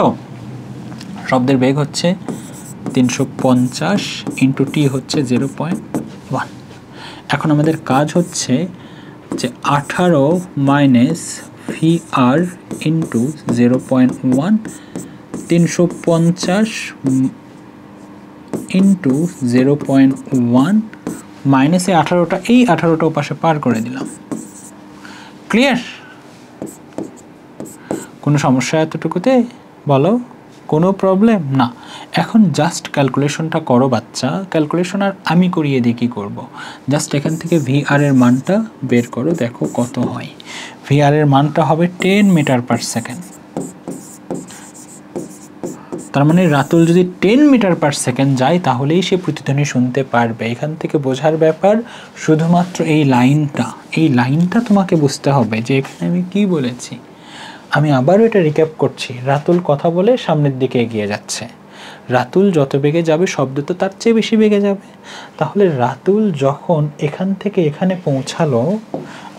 A: শব্দের বেগ হচ্ছে 350 ইন্টু টি হচ্ছে 0.1। এখন আমাদের কাজ হচ্ছে যে 18 মাইনাস ভি আর ইন্টু 0.1, 350 ইন্টু 0.1 মাইনাস এই 18টা, এই 18টা পাশে পার করে দিলাম। ক্লিয়ার? কোনো সমস্যা এতটুকুতে? বলো, কোনো প্রবলেম না? এখন জাস্ট ক্যালকুলেশনটা করো বাচ্চা। ক্যালকুলেশন আর আমি করিয়ে দিই কী করবো। জাস্ট এখান থেকে ভি আর এর মানটা বের করো, দেখো কত হয়। ভি আর এর মানটা হবে 10 মিটার পার সেকেন্ড। তার মানে রাতুল যদি 10 মিটার পার সেকেন্ড যায় তাহলেই সে প্রতিধ্বনি শুনতে পারবে। এখান থেকে বোঝার ব্যাপার শুধুমাত্র এই লাইনটা তোমাকে বুঝতে হবে যে এখানে আমি কি বলেছি। আমি আবারও এটা রিক্যাপ করছি। রাতুল কথা বলে সামনের দিকে এগিয়ে যাচ্ছে। রাতুল যত বেগে যাবে শব্দ তো তার চেয়ে বেশি বেগে যাবে। তাহলে রাতুল যখন এখান থেকে এখানে পৌঁছালো,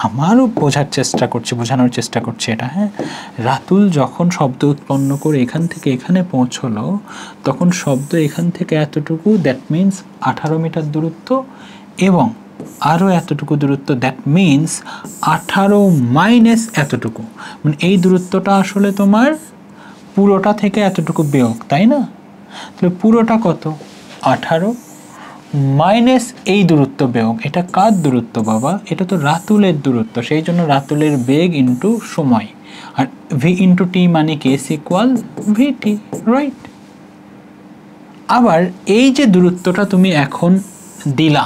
A: আমারও বোঝানোর চেষ্টা করছি এটা, হ্যাঁ? রাতুল যখন শব্দ উৎপন্ন করে এখান থেকে এখানে পৌঁছলো, তখন শব্দ এখান থেকে এতটুকু, দ্যাট মিন্স 18 মিটার দূরত্ব, এবং আরও এতটুকু দূরত্ব, দ্যাট মিন্স 18 মাইনাস এতটুকু। মানে এই দূরত্বটা আসলে তোমার পুরোটা থেকে এতটুকু বিয়োগ, তাই না? তাহলে পুরোটা কত? 18 মাইনাস এই দূরত্ব বিয়োগ। এটা কার দূরত্ব বাবা? এটা তো রাতুলের দূরত্ব। সেই জন্য রাতুলের বেগ ইন্টু সময়। আর ভি ইন্টু টি মানে কি? এস ইকুয়াল ভিটি, রাইট? আবার এই যে দূরত্বটা তুমি এখন দিলা,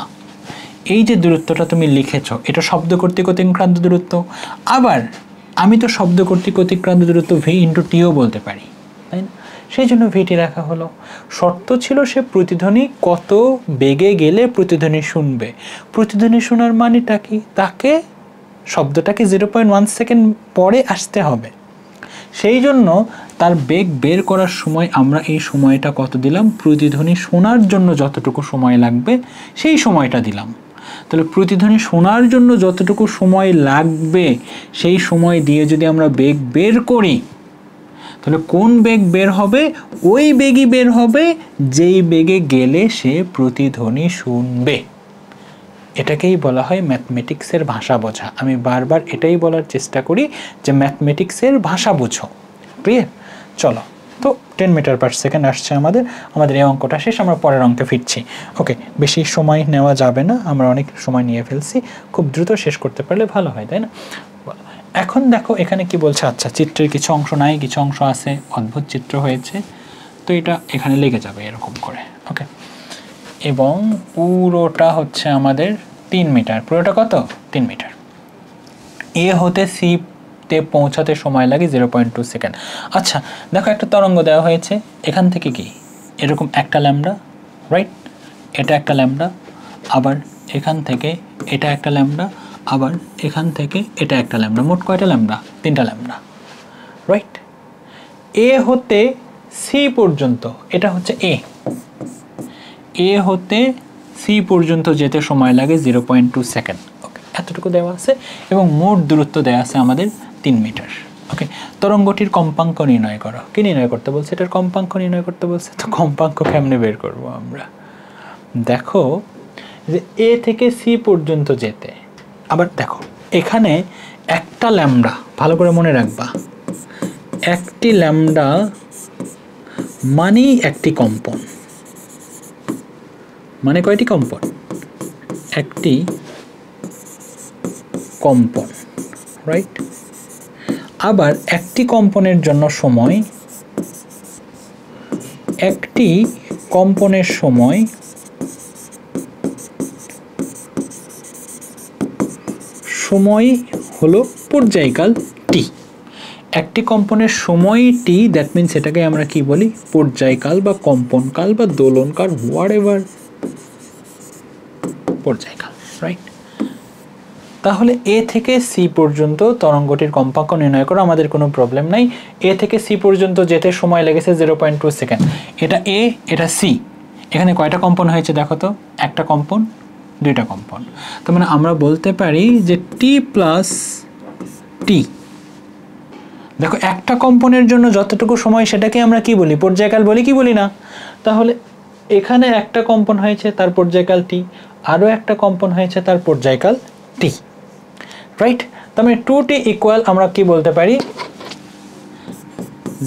A: এই যে দূরত্বটা তুমি লিখেছ, এটা শব্দ কর্তৃক অতিক্রান্ত দূরত্ব। আবার আমি তো শব্দ কর্তৃক অতিক্রান্ত দূরত্ব ভি ইন্টু টিও বলতে পারি, তাই না? সেই জন্য ভিটি রাখা হলো। শর্ত ছিল সে প্রতিধ্বনি কত বেগে গেলে প্রতিধ্বনি শুনবে। প্রতিধ্বনি শোনার মানেটা কি? তাকে শব্দটাকে 0.1 সেকেন্ড পরে আসতে হবে। সেই জন্য তার বেগ বের করার সময় আমরা এই সময়টা কত দিলাম? প্রতিধ্বনি শোনার জন্য যতটুকু সময় লাগবে সেই সময়টা দিলাম। তাহলে প্রতিধ্বনি শোনার জন্য যতটুকু সময় লাগবে সেই সময় দিয়ে যদি আমরা বেগ বের করি, তাহলে কোন বেগ বের হবে? ওই বেগই বের হবে যেই বেগে গেলে সে প্রতিধ্বনি শুনবে। এটাকেই বলা হয় ম্যাথমেটিক্সের ভাষা বোঝা। আমি বারবার এটাই বলার চেষ্টা করি যে ম্যাথমেটিক্সের ভাষা বুঝো। ক্লিয়ার? চলো, তো 10 মিটার পার সেকেন্ড আসছে আমাদের এই অঙ্কটা শেষ। আমরা পরের অঙ্কে ফিরছি। ওকে, বেশি সময় নেওয়া যাবে না, আমরা অনেক সময় নিয়ে ফেলছি। খুব দ্রুত শেষ করতে পারলে ভালো হয়, তাই না? এখন দেখো এখানে কি বলছে। আচ্ছা, চিত্রের কিছু অংশ নাই, কিছু অংশ আছে, অদ্ভুত চিত্র হয়েছে, তো এটা এখানে লেগে যাবে এরকম করে। ওকে, এবং পুরোটা হচ্ছে আমাদের 3 মিটার। পুরোটা কত? 3 মিটার। এ হতে সি তে পৌঁছাতে সময় লাগে 0.2 সেকেন্ড। আচ্ছা দেখো, একটা তরঙ্গ দেওয়া হয়েছে, এখান থেকে কি এরকম একটা ল্যামডা, রাইট? এটা একটা ল্যামডা, আবার এখান থেকে এটা একটা ল্যামডা, আবার এখান থেকে এটা একটা ল্যামডা। মোট কয়টা ল্যামডা? 3টা ল্যামডা, রাইট? এ হতে সি পর্যন্ত, এটা হচ্ছে এ হতে সি পর্যন্ত যেতে সময় লাগে 0.2 সেকেন্ড। ওকে, এতটুকু দেওয়া আছে এবং মোট দূরত্ব দেওয়া আছে আমাদের 3 মিটার। ওকে, তরঙ্গটির কম্পাঙ্ক নির্ণয় করো। কি নির্ণয় করতে বলছে? এটার কম্পাঙ্ক নির্ণয় করতে বলছে। তো কম্পাঙ্ক কেমনে বের করব আমরা? দেখো যে এ থেকে সি পর্যন্ত যেতে, আবার দেখো এখানে একটা ল্যামডা, ভালো করে মনে রাখবা, একটি ল্যামডা মানেই একটি কম্পন। মানে কয়টি কম্পন? একটি কম্পন, রাইট? আবার একটি কম্পনের জন্য সময়, একটি কম্পনের সময় হলো পর্যায়কাল টি। একটি কম্পনের সময় টি, দ্যাট মিনস এটাকে আমরা কি বলি? পর্যায়কাল বা কম্পনকাল বা দোলনকাল, হোয়াট এভার, পর্যায়কাল, রাইট? তাহলে এ থেকে সি পর্যন্ত তরঙ্গটির কম্পাঙ্ক নির্ণয় করো, আমাদের কোনো প্রবলেম নাই। এ থেকে সি পর্যন্ত যেতে সময় লেগেছে 0.2 সেকেন্ড। এটা এ, এটা সি। এখানে কয়টা কম্পন হয়েছে দেখো তো? একটা কম্পন, দুইটা কম্পন। তার মানে আমরা বলতে পারি যে টি প্লাস টি। দেখো একটা কম্পনের জন্য যতটুকু সময় সেটাকে আমরা কি বলি? পর্যায়কাল বলি কি বলি না? তাহলে এখানে একটা কম্পন হয়েছে, তার পর্যায়কাল টি, আরও একটা কম্পন হয়েছে, তার পর্যায়কাল টি, রাইট? তার মানে 2t ইকুয়াল আমরা কি বলতে পারি?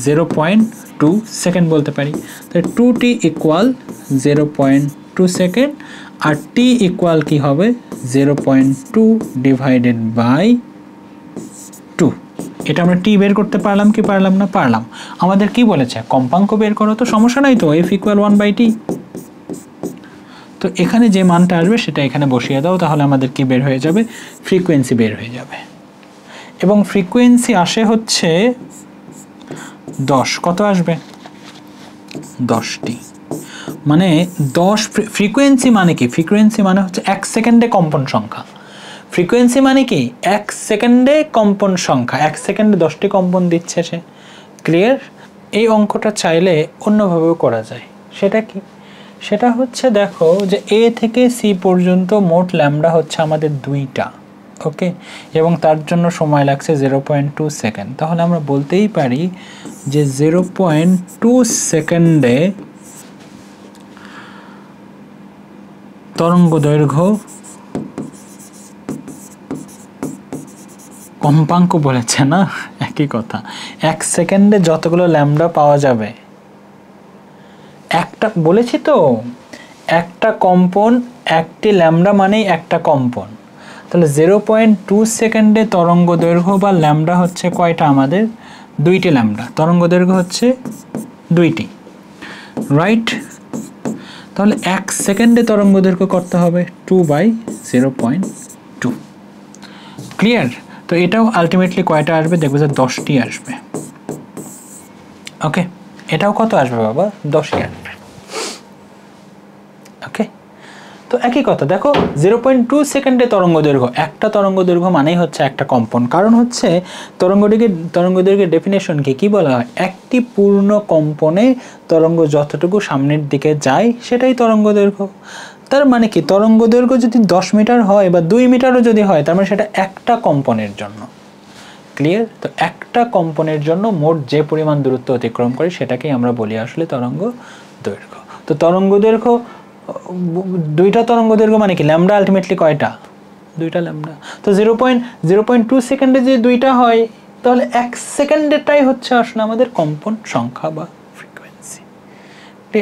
A: 0.2 সেকেন্ড বলতে পারি। তাহলে 2t ইকুয়াল 0.2 সেকেন্ড, আর t ইকুয়াল কি হবে? 0.2 ডিভাইডেড বাই 2। এটা আমরা টি বের করতে পারলাম কি পারলাম না? পারলাম। আমাদের কি বলেছে? কম্পাঙ্ক বের করো। তো সমস্যা নাই তো, f ইকুয়াল 1/t। তো এখানে যে মানটা আসবে সেটা এখানে বসিয়ে দাও, তাহলে আমাদের কি বের হয়ে যাবে? ফ্রিকোয়েন্সি বের হয়ে যাবে। এবং ফ্রিকোয়েন্সি আসে হচ্ছে 10। কত আসবে? 10টি। মানে 10 ফ্রিকোয়েন্সি মানে কি? ফ্রিকোয়েন্সি মানে হচ্ছে 1 সেকেন্ডে কম্পন সংখ্যা। ফ্রিকোয়েন্সি মানে কি? 1 সেকেন্ডে কম্পন সংখ্যা। 1 সেকেন্ডে 10টি কম্পন দিচ্ছে সে। ক্লিয়ার? এই অঙ্কটা চাইলে অন্যভাবেও করা যায়। সেটা কি? সেটা হচ্ছে দেখো যে এ থেকে সি পর্যন্ত মোট ল্যামডা হচ্ছে আমাদের 2টা, ওকে, এবং তার জন্য সময় লাগছে 0.2 সেকেন্ড। তাহলে আমরা বলতেই পারি যে 0.2 সেকেন্ডে তরঙ্গ দৈর্ঘ্য, কম্পাঙ্ক বলেছে না, একই কথা। 1 সেকেন্ডে যতগুলো ল্যামডা পাওয়া যাবে, একটা বলেছি তো, একটা কম্পন, একটি ল্যামডা মানেই একটা কম্পন। তাহলে 0.2 সেকেন্ডে তরঙ্গ দৈর্ঘ্য বা ল্যামডা হচ্ছে কয়টা? আমাদের 2টি ল্যামডা। তরঙ্গ দৈর্ঘ্য হচ্ছে 2টি, রাইট? তাহলে 1 সেকেন্ডে তরঙ্গ দৈর্ঘ্য করতে হবে 2/0.2। ক্লিয়ার? তো এটাও আলটিমেটলি কয়টা আসবে? দেখবে যে 10টি আসবে। ওকে, এটাও কত আসবে বাবা? 10ই আসবে। ওকে, তো একই কথা দেখো 0.2 সেকেন্ডে তরঙ্গ দৈর্ঘ্য, একটা তরঙ্গ দৈর্ঘ্য মানেই হচ্ছে একটা কম্পন। কারণ হচ্ছে তরঙ্গ দৈর্ঘ্যের ডেফিনেশন কি বলা হয়? একটি পূর্ণ কম্পনে তরঙ্গ যতটুকু সামনের দিকে যায় সেটাই তরঙ্গ দৈর্ঘ্য। তার মানে কি তরঙ্গ দৈর্ঘ্য যদি 10 মিটার হয় বা 2 মিটারও যদি হয়, তার মানে সেটা একটা কম্পনের জন্য। ক্লিয়ার? তো একটা কম্পনের জন্য মোট যে পরিমাণ দূরত্ব অতিক্রম করে সেটাকেই আমরা বলি আসলে তরঙ্গ দৈর্ঘ্য। তো তরঙ্গ দৈর্ঘ্য, দুইটা তরঙ্গ দৈর্ঘ্য মানে কি ল্যামডা আলটিমেটলি কয়টা? দুইটা ল্যামডা। তো 0.2 সেকেন্ডে যে দুইটা হয়, তাহলে 1 সেকেন্ডেরটাই হচ্ছে আসলে আমাদের কম্পন সংখ্যা বা ফ্রিকোয়েন্সি।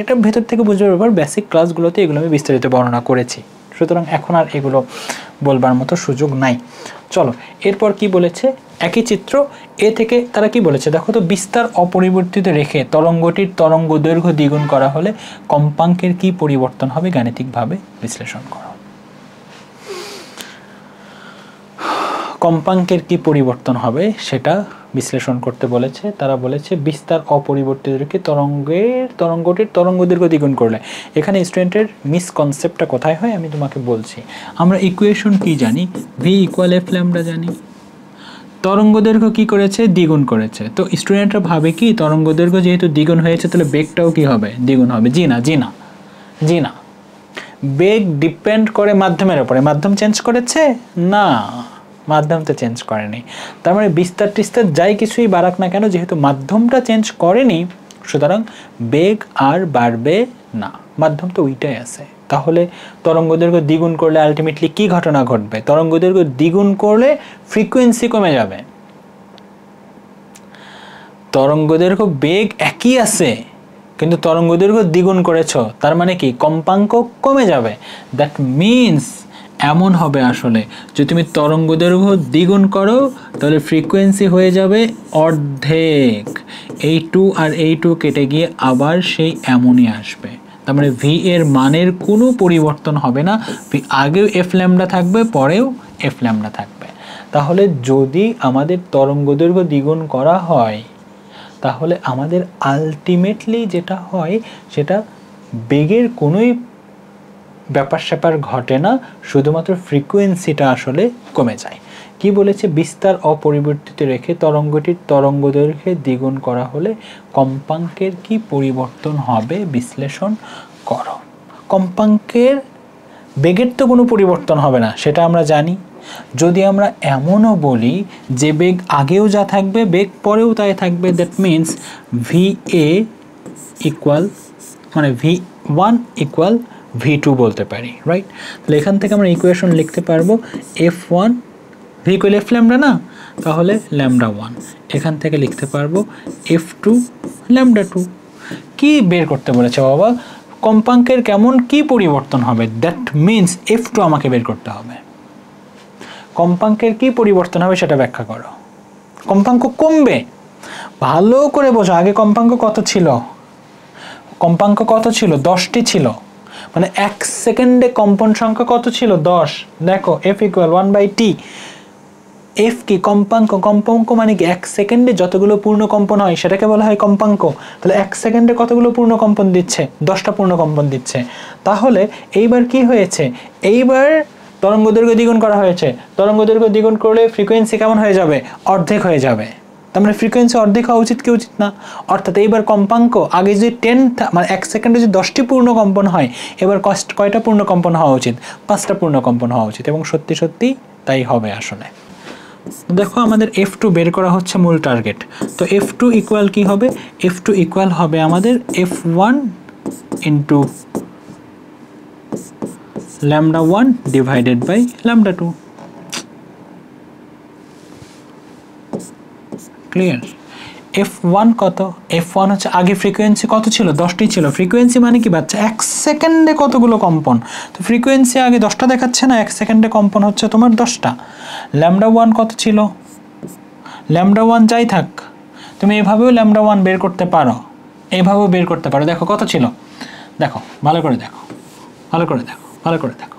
A: এটা ভেতর থেকে বুঝবার ব্যাপার, বেসিক ক্লাসগুলোতে এগুলো আমি বিস্তারিত বর্ণনা করেছি, সুতরাং এখন আর এগুলো বলবার মতো সুযোগ নাই। চলো এরপর কি বলেছে, একই চিত্র এ থেকে তারা কি বলেছে দেখো তো, বিস্তার অপরিবর্তিত রেখে তরঙ্গটির তরঙ্গ দৈর্ঘ্য দ্বিগুণ করা হলে কম্পাঙ্কের কি পরিবর্তন হবে গাণিতিকভাবে বিশ্লেষণ করো। কম্পাঙ্কের কি পরিবর্তন হবে সেটা বিশ্লেষণ করতে বলেছে। তারা বলেছে বিস্তার অপরিবর্তিত রেখে তরঙ্গটির তরঙ্গ দৈর্ঘ্য দ্বিগুণ করলে। এখানে স্টুডেন্টের মিসকনসেপ্টটা কোথায় হয় আমি তোমাকে বলছি। আমরা ইকুয়েশন কি জানি? ভি ইকুয়াল এফ ল্যামডা জানি। তরঙ্গ দৈর্ঘ্য কি করেছে? দ্বিগুণ করেছে। তো স্টুডেন্টরা ভাবে কি তরঙ্গ দৈর্ঘ্য যেহেতু দ্বিগুণ হয়েছে তাহলে বেগটাও কি হবে? দ্বিগুণ হবে। জি না, বেগ ডিপেন্ড করে মাধ্যমের উপরে। মাধ্যম চেঞ্জ করেছে? না, মাধ্যম তো চেঞ্জ করেনি। তার মানে বিস্তার টিস্তার যাই কিছুই বাড়াক না কেন, যেহেতু মাধ্যমটা চেঞ্জ করেনি সুতরাং বেগ আর বাড়বে না, মাধ্যম তো ওইটাই আছে। তাহলে তরঙ্গ দৈর্ঘ্য দ্বিগুণ করলে আলটিমেটলি কি ঘটনা ঘটবে? তরঙ্গ দৈর্ঘ্য দ্বিগুণ করলে ফ্রিকোয়েন্সি কমে যাবে। তরঙ্গ দৈর্ঘ্য বেগ একই আছে কিন্তু তরঙ্গ দৈর্ঘ্য দ্বিগুণ করেছো, তার মানে কি কম্পাঙ্ক কমে যাবে। দ্যাট মিনস এমন হবে আসলে যদি তুমি তরঙ্গ দৈর্ঘ্য দ্বিগুণ করো তাহলে ফ্রিকোয়েন্সি হয়ে যাবে অর্ধেক। এই 2 আর এই 2 কেটে গিয়ে আবার সেই এমনই আসবে। তার মানে ভি এর মানের কোনো পরিবর্তন হবে না। ভি আগেও এফ ল্যামডা থাকবে, পরেও এফ ল্যামডা থাকবে। তাহলে যদি আমাদের তরঙ্গ দৈর্ঘ্য দ্বিগুণ করা হয় তাহলে আমাদের আলটিমেটলি যেটা হয় সেটা বেগের কোনোই ব্যাপার স্যাপার ঘটে না, শুধুমাত্র ফ্রিকোয়েন্সিটা আসলে কমে যায়। কি বলেছে? বিস্তার অপরিবর্তিত রেখে তরঙ্গটির তরঙ্গ দৈর্ঘ্যে দ্বিগুণ করা হলে কম্পাঙ্কের কি পরিবর্তন হবে বিশ্লেষণ করো। কম্পাঙ্কের বেগের তো কোনো পরিবর্তন হবে না সেটা আমরা জানি। যদি আমরা এমনও বলি যে বেগ আগেও যা থাকবে বেগ পরেও তাই থাকবে, that means V A equal মানে V1 ইকুয়াল V2 বলতে পারি, রাইট? তাহলে এখান থেকে আমরা ইকুয়েশন লিখতে পারবো F1 V equal F lambda না, তাহলে ল্যামডা 1। এখান থেকে লিখতে পারবো F2 ল্যামডা 2। কি বের করতে বলেছে বাবা? কম্পাঙ্কের কেমন কি পরিবর্তন হবে, দ্যাট মিনস F2 আমাকে বের করতে হবে। কম্পাঙ্কের কি পরিবর্তন হবে সেটা ব্যাখ্যা করো। কম্পাঙ্ক কমবে, ভালো করে বোঝো। আগে কম্পাঙ্ক কত ছিল? কম্পাঙ্ক কত ছিল? 10টি ছিল। মানে 1 সেকেন্ডে কম্পন সংখ্যা কত ছিল? 10। দেখো F ইকুয়াল 1/t। F কি? কম্পাঙ্ক। কম্পাঙ্ক মানে কি? 1 সেকেন্ডে যতগুলো পূর্ণ কম্পন হয় সেটাকে বলা হয় কম্পাঙ্ক। তাহলে 1 সেকেন্ডে কতগুলো পূর্ণ কম্পন দিচ্ছে? 10টা পূর্ণ কম্পন দিচ্ছে। তাহলে এইবার কি হয়েছে? এইবার তরঙ্গ দৈর্ঘ্য দ্বিগুণ করা হয়েছে। তরঙ্গ দৈর্ঘ্য দ্বিগুণ করলে ফ্রিকোয়েন্সি কেমন হয়ে যাবে? অর্ধেক হয়ে যাবে। তার মানে ফ্রিকোয়েন্সি অর্ধেক হওয়া উচিত কি উচিত না? অর্থাৎ এইবার কম্পাঙ্ক আগে যদি 10 মানে 1 সেকেন্ডে যদি 10টি পূর্ণ কম্পন হয়, এবার কয়টা পূর্ণ কম্পন হওয়া উচিত? 5টা পূর্ণ কম্পন হওয়া উচিত। এবং সত্যি সত্যি তাই হবে আসলে। দেখো আমাদের F2 বের করা হচ্ছে মূল টার্গেট। তো F2 ইকুয়াল কি হবে? F2 ইকুয়াল হবে আমাদের F1 into lambda 1 divided by lambda 2. Clear? F1 কত? F1 হচ্ছে আগে ফ্রিকোয়েন্সি কত ছিল? 10টি ছিল। ফ্রিকোয়েন্সি মানে কি বাচ্চা? 1 সেকেন্ডে কতগুলো কম্পন। তো ফ্রিকোয়েন্সি আগে 10টা দেখাচ্ছে না, 1 সেকেন্ডে কম্পন হচ্ছে তোমার 10টা। ল্যামডা 1 কত ছিল? ল্যামডা 1 যাই থাক, তুমি এভাবেও ল্যামডা 1 বের করতে পারো, এইভাবেও বের করতে পারো। দেখো কত ছিল? দেখো ভালো করে দেখো, ভালো করে দেখো, ভালো করে দেখো,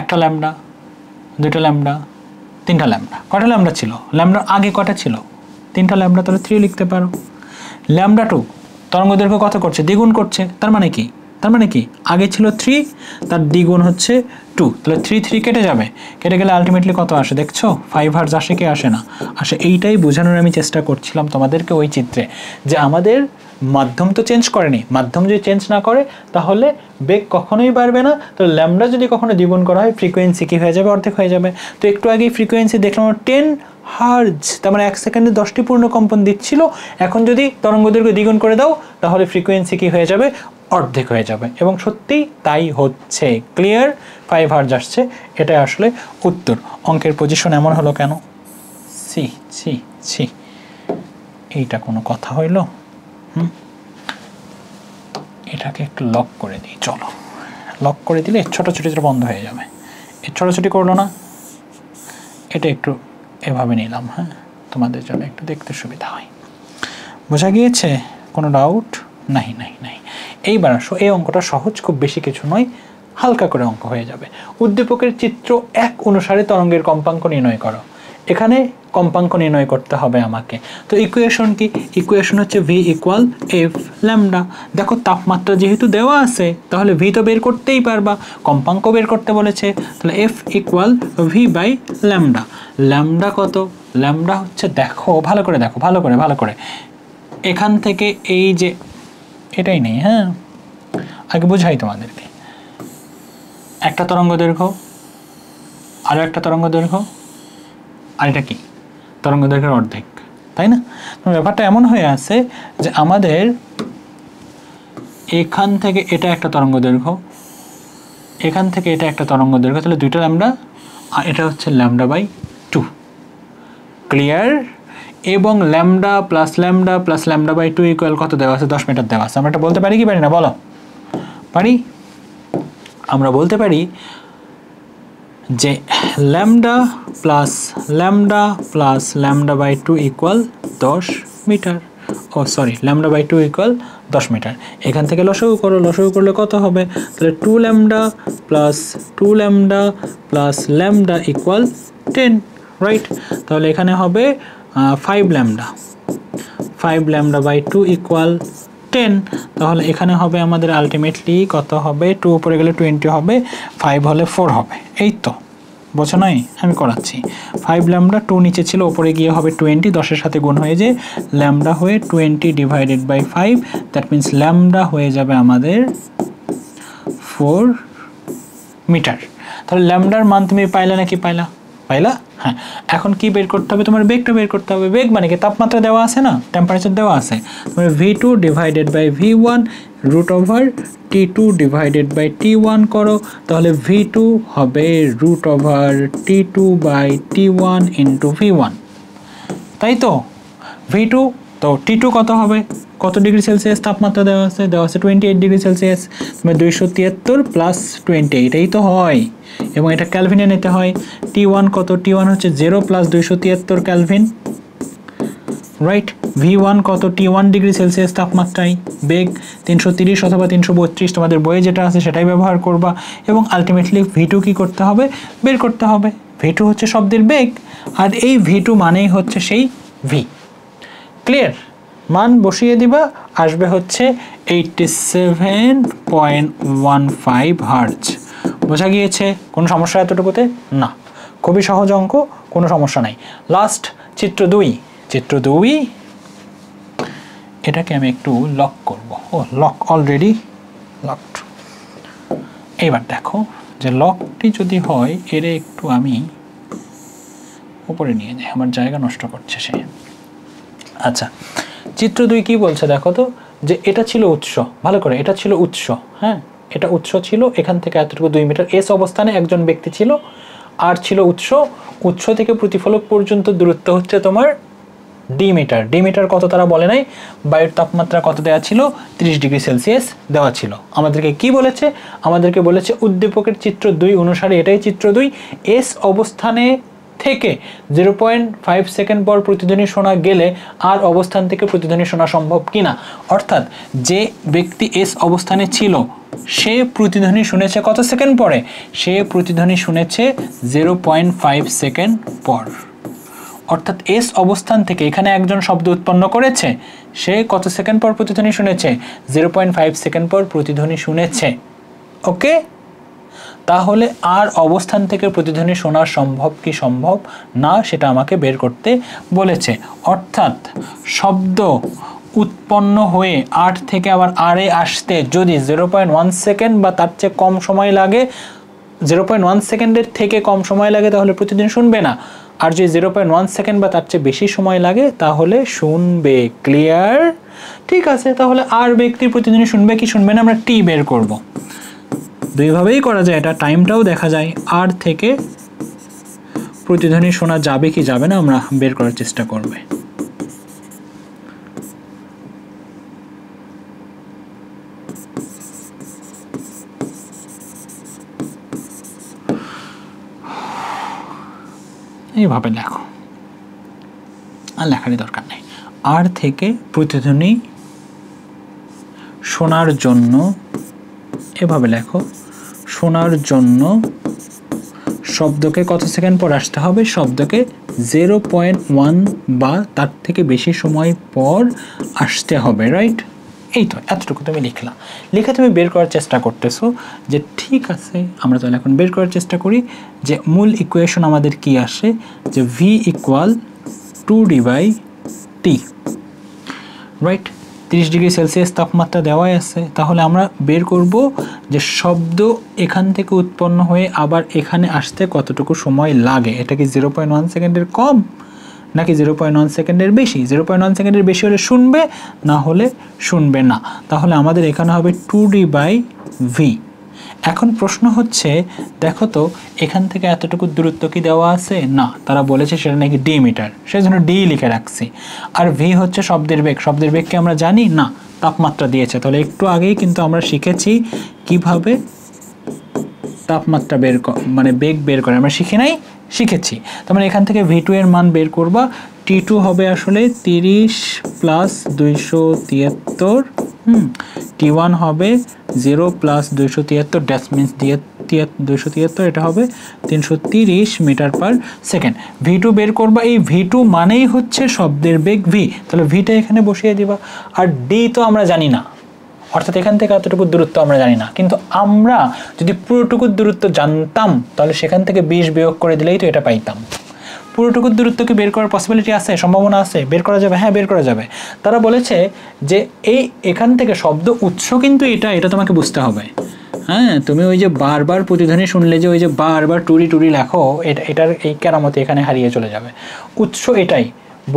A: একটা ল্যামডা, দুইটা ল্যামডা, তিনটা ল্যামডা। কটা ল্যামডা ছিল? ল্যামডার আগে কটা ছিল? তিনটা ল্যামডা, তাহলে 3 লিখতে পারো। ল্যামডা 2 তরঙ্গ দৈর্ঘ্য কত করছে? দ্বিগুণ করছে। তার মানে কি? তার মানে কি আগে ছিল 3, তার দ্বিগুণ হচ্ছে 2, তাহলে 3 3 কেটে যাবে। কেটে গেলে আলটিমেটলি কত আসে দেখছো? 5 হার্জ আসে কি আসে না? আসে। এইটাই বোঝানোর আমি চেষ্টা করছিলাম তোমাদেরকে ওই চিত্রে, যে আমাদের মাধ্যম তো চেঞ্জ করেনি, মাধ্যম যদি চেঞ্জ না করে তাহলে বেগ কখনোই বাড়বে না। তো ল্যামডা যদি কখনো দ্বিগুণ করা হয় ফ্রিকোয়েন্সি কি হয়ে যাবে? অর্ধেক হয়ে যাবে। তো একটু আগেই ফ্রিকোয়েন্সি দেখলাম 10 হার্জ, তার মানে 1 সেকেন্ডে 10টি পূর্ণ কম্পন দিচ্ছিল। এখন যদি তরঙ্গ দৈর্ঘ্য দ্বিগুণ করে দাও তাহলে ফ্রিকোয়েন্সি কি হয়ে যাবে? অর্ধেক হয়ে যাবে। এবং সত্যি তাই হচ্ছে। ক্লিয়ার? 5 হার্জ আসছে, এটাই আসলে উত্তর। অঙ্কের পজিশন এমন হলো কেন? ছি ছি ছি, এইটা কোনো কথা হইল? এটাকে একটু লক করে দিই, চলো। লক করে দিলে ছোটাছুটিটা বন্ধ হয়ে যাবে। এর ছোটাছুটি করলো না, এটা একটু এভাবে নিলাম, হ্যাঁ, তোমাদের জন্য একটু দেখতে সুবিধা হয়। বোঝা গিয়েছে? কোনো ডাউট? নাই নাই নাই। এইবার আসো, এই অঙ্কটা সহজ, খুব বেশি কিছু নয়, হালকা করে অঙ্ক হয়ে যাবে। উদ্দীপকের চিত্র 1 অনুসারে তরঙ্গের কম্পাঙ্ক নির্ণয় করো। এখানে কম্পাঙ্ক নির্ণয় করতে হবে আমাকে। তো ইকুয়েশন কি? ইকুয়েশন হচ্ছে ভি ইকুয়াল এফ ল্যামডা। দেখো তাপমাত্রা যেহেতু দেওয়া আছে তাহলে ভি তো বের করতেই পারবা, কম্পাঙ্ক বের করতে বলেছে, তাহলে F equal V by lambda. Lambda কত? ল্যামডা হচ্ছে, দেখো ভালো করে দেখো, ভালো করে ভালো করে, এখান থেকে এই যে এটাই নেই, হ্যাঁ, আগে বোঝাই তোমাদেরকে। একটা তরঙ্গ দৈর্ঘ্য, আরও একটা তরঙ্গ দৈর্ঘ্য, আর এটা কি? তরঙ্গ দৈর্ঘ্যের অর্ধেক, তাই না? ব্যাপারটা এমন হয়ে আছে যে আমাদের এখান থেকে এটা একটা তরঙ্গ দৈর্ঘ্য, এখান থেকে এটা একটা তরঙ্গ দৈর্ঘ্য, তাহলে দুইটা ল্যামডা, আর এটা হচ্ছে ল্যামডা বাই 2। ক্লিয়ার? এবং lambda plus lambda by 2 equal কত দেওয়া আছে? 10 মিটার দেওয়া আছে। আমরা এটা বলতে পারি কি পারি না? বলো। পারি? আমরা বলতে পারি যে lambda plus lambda by 2 equal 10 metre. ও sorry, lambda by 2 equal 10 metre. এখান থেকে লসাগু করো, লসাগু করলে কত হবে? তাহলে 2 lambda plus lambda equal 10, right? তাহলে এখানে হবে 5 ল্যামডা বাই 2 ইকুয়াল 10। তাহলে এখানে হবে আমাদের আলটিমেটলি কত হবে? 2 উপরে গেলে 20 হবে, 5 হলে 4 হবে। এই তো, বোঝো নাই? আমি করাচ্ছি। 5 ল্যামডা, 2 নিচে ছিল, উপরে গিয়ে হবে 20, 10-এর সাথে গুণ হয়ে যে ল্যামডা হয়ে 20 divided by 5, that means lambda হয়ে যাবে আমাদের 4 মিটার। তাহলে ল্যামডার মান তুমি পাইলা নাকি? পাইলা? হ্যাঁ। এখন কি বের করতে হবে? তোমার বেগটা বের করতে হবে। বেগ মানে কি? তাপমাত্রা দেওয়া আছে না, টেম্পারেচার দেওয়া আছে। তোমার V2 divided by V1 root over T2 divided by T1 করো, তাহলে V2 হবে root over T2 by T1 into V1, তাই তো? V2, তো T2 কত হবে? কত ডিগ্রি সেলসিয়াস তাপমাত্রা দেওয়া আছে? 28 ডিগ্রি সেলসিয়াস। তুমি 273 প্লাস 28, এই তো হয়, এবং এটা ক্যালভিনে নিতে হয়। T1 কত? T1 হচ্ছে 0 প্লাস 273 ক্যালভিন, রাইট? V1 কত? T1 ডিগ্রি সেলসিয়াস তাপমাত্রায়। বেগ 330 অথবা 332, তোমাদের বইয়ে যেটা আছে সেটাই ব্যবহার করবা। এবং আলটিমেটলি V2 কি করতে হবে? বের করতে হবে। V2 হচ্ছে শব্দের বেগ, আর এই V2 মানেই হচ্ছে সেই V। ক্লিয়ার? মান বসিয়ে দিবা, আসবে হচ্ছে 87.15 হার্জ। বোঝা গিয়েছে? কোনো সমস্যা এতটুকুতে? না, খুবই সহজ অঙ্ক, কোনো সমস্যা নাই। লাস্ট চিত্র 2। চিত্র 2, এটাকে আমি একটু লক করব। ও, লক অলরেডি লকড। এইবার দেখো যে লকটি যদি হয়, এর একটু আমি উপরে নিয়ে যাই, আমার জায়গা নষ্ট করছে সে। আচ্ছা, চিত্র 2 কি বলছে দেখো তো, যে এটা ছিল উৎস। ভালো করে, এটা ছিল উৎস, হ্যাঁ, এটা উৎস ছিল। এখান থেকে এতটুকু 2 মিটার এস অবস্থানে একজন ব্যক্তি ছিল, আর ছিল উৎস। উৎস থেকে প্রতিফলক পর্যন্ত দূরত্ব হচ্ছে তোমার ডি মিটার কত তারা বলে নাই। বায়ুর তাপমাত্রা কত দেওয়া ছিল? 30 ডিগ্রি সেলসিয়াস দেওয়া ছিল। আমাদেরকে কি বলেছে? আমাদেরকে বলেছে উদ্দীপকের চিত্র 2 অনুসারে, এটাই চিত্র 2, এস অবস্থানে থেকে 0.5 সেকেন্ড পর প্রতিধ্বনি শোনা গেলে আর অবস্থান থেকে প্রতিধ্বনি শোনা সম্ভব কিনা। অর্থাৎ যে ব্যক্তি এস অবস্থানে ছিল সে প্রতিধ্বনি শুনেছে কত সেকেন্ড পরে, সে প্রতিধ্বনি শুনেছে 0.5 সেকেন্ড পর। অর্থাৎ এস অবস্থান থেকে এখানে একজন শব্দ উৎপন্ন করেছে, সে কত সেকেন্ড পর প্রতিধ্বনি শুনেছে, 0.5 সেকেন্ড পর প্রতিধ্বনি শুনেছে। ওকে, তাহলে আর অবস্থান থেকে প্রতিধ্বনি শোনা সম্ভব কি সম্ভব না সেটা আমাকে বের করতে বলেছে। অর্থাৎ শব্দ উৎপন্ন হয়ে আর থেকে আবার আরে আসতে যদি 0.1 সেকেন্ড বা তার চেয়ে কম সময় লাগে, 0.1 সেকেন্ডের থেকে কম সময় লাগে তাহলে প্রতিদিন শুনবে না, আর যদি 0.1 সেকেন্ড বা তার চেয়ে বেশি সময় লাগে তাহলে শুনবে। ক্লিয়ার? ঠিক আছে, তাহলে আর ব্যক্তি প্রতিদিন শুনবে কি শুনবে না আমরা টি বের করব। দুইভাবেই করা যায় এটা, টাইমটাও দেখা যায়। আর থেকে প্রতিধ্বনি শোনা যাবে কি যাবে না আমরা বের করার চেষ্টা করবে। এইভাবে লেখো, আর লেখারই দরকার নেই। আর থেকে প্রতিধ্বনি শোনার জন্য, এভাবে লেখো, শোনার জন্য শব্দকে কত সেকেন্ড পর আসতে হবে, শব্দকে 0.1 বা তার থেকে বেশি সময় পর আসতে হবে। রাইট? এই তো এতটুকু তুমি লিখলা, লিখে তুমি বের করার চেষ্টা করতেছো যে ঠিক আছে। আমরা তাহলে এখন বের করার চেষ্টা করি যে মূল ইকুয়েশন আমাদের কি আসে, যে V equal 2d/t। Right? 30 degree Celsius তাপমাত্রা দেওয়াই আছে, তাহলে আমরা বের করব যে শব্দ এখান থেকে উৎপন্ন হয়ে আবার এখানে আসতে কতটুকু সময় লাগে। এটা কি 0.1 সেকেন্ডের কম নাকি 0.1 সেকেন্ডের বেশি? 0.1 সেকেন্ডের বেশি হলে শুনবে, না হলে শুনবে না। তাহলে আমাদের এখানে হবে 2d/v। এখন প্রশ্ন হচ্ছে, দেখো তো এখান থেকে এতটুকু দূরত্ব কি দেওয়া আছে? না, তারা বলেছে সেটা নাকি ডি মিটার, সেজন্য ডি লিখে রাখছি। আর ভি হচ্ছে শব্দের বেগ, শব্দের বেগকে আমরা জানি না, তাপমাত্রা দিয়েছে। তাহলে একটু আগেই কিন্তু আমরা শিখেছি কিভাবে তাপমাত্রা বের মানে বেগ বের করে, আমরা শিখি নাই? শিখেছি। তার মানে এখান থেকে ভি টু এর মান বের করবা। টি টু হবে আসলে 30 + 273, টি ওয়ান হবে 0 + 273, ড্যাশ মিনস 273, এটা হবে 330 metre per second. V two বের করবা, এই ভি টু মানেই হচ্ছে শব্দের বেগ ভি, তাহলে ভিটা এখানে বসিয়ে দিবা। আর ডি তো আমরা জানি না, অর্থাৎ এখান থেকে এতটুকু দূরত্ব আমরা জানি না, কিন্তু আমরা যদি পুরোটুকুর দূরত্ব জানতাম তাহলে সেখান থেকে 20 বিয়োগ করে দিলেই তো এটা পাইতাম। পুরোটুকুর দূরত্বকে বের করার পসিবিলিটি আছে, সম্ভাবনা আছে, বের করা যাবে। হ্যাঁ, বের করা যাবে। তারা বলেছে যে এখান থেকে শব্দ উৎস কিন্তু এটা তোমাকে বুঝতে হবে। হ্যাঁ, তুমি ওই যে বারবার প্রতিধ্বনি শুনলে যে ওই যে বারবার টুরি টুরি লেখো, এটার এই কেরামতি এখানে হারিয়ে চলে যাবে। উৎস এটাই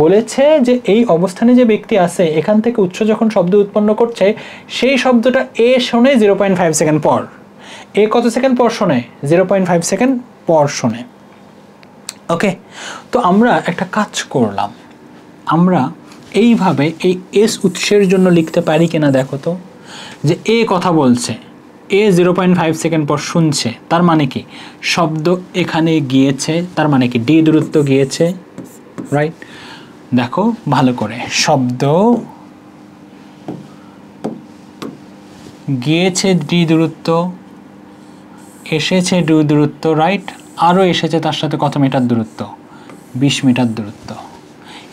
A: বলেছে যে এই অবস্থানে যে ব্যক্তি আছে এখান থেকে উৎস যখন শব্দ উৎপন্ন করছে সেই শব্দটা এ শোনে 0.5 সেকেন্ড পর। এ কত সেকেন্ড পর শোনে? 0.5 সেকেন্ড পর শোনে। ওকে, তো আমরা একটা কাজ করলাম, আমরা এইভাবে এই এস উৎসের জন্য লিখতে পারি কিনা দেখো তো। যে এ কথা বলছে, এ 0.5 সেকেন্ড পর শুনছে, তার মানে কি শব্দ এখানে গিয়েছে, তার মানে কি ডি দূরত্ব গিয়েছে। রাইট? দেখো ভালো করে, শব্দ গিয়েছে ডি দূরত্ব, এসেছে ডি দূরত্ব। রাইট? আরও এসেছে তার সাথে কত মিটার দূরত্ব? 20 মিটার দূরত্ব।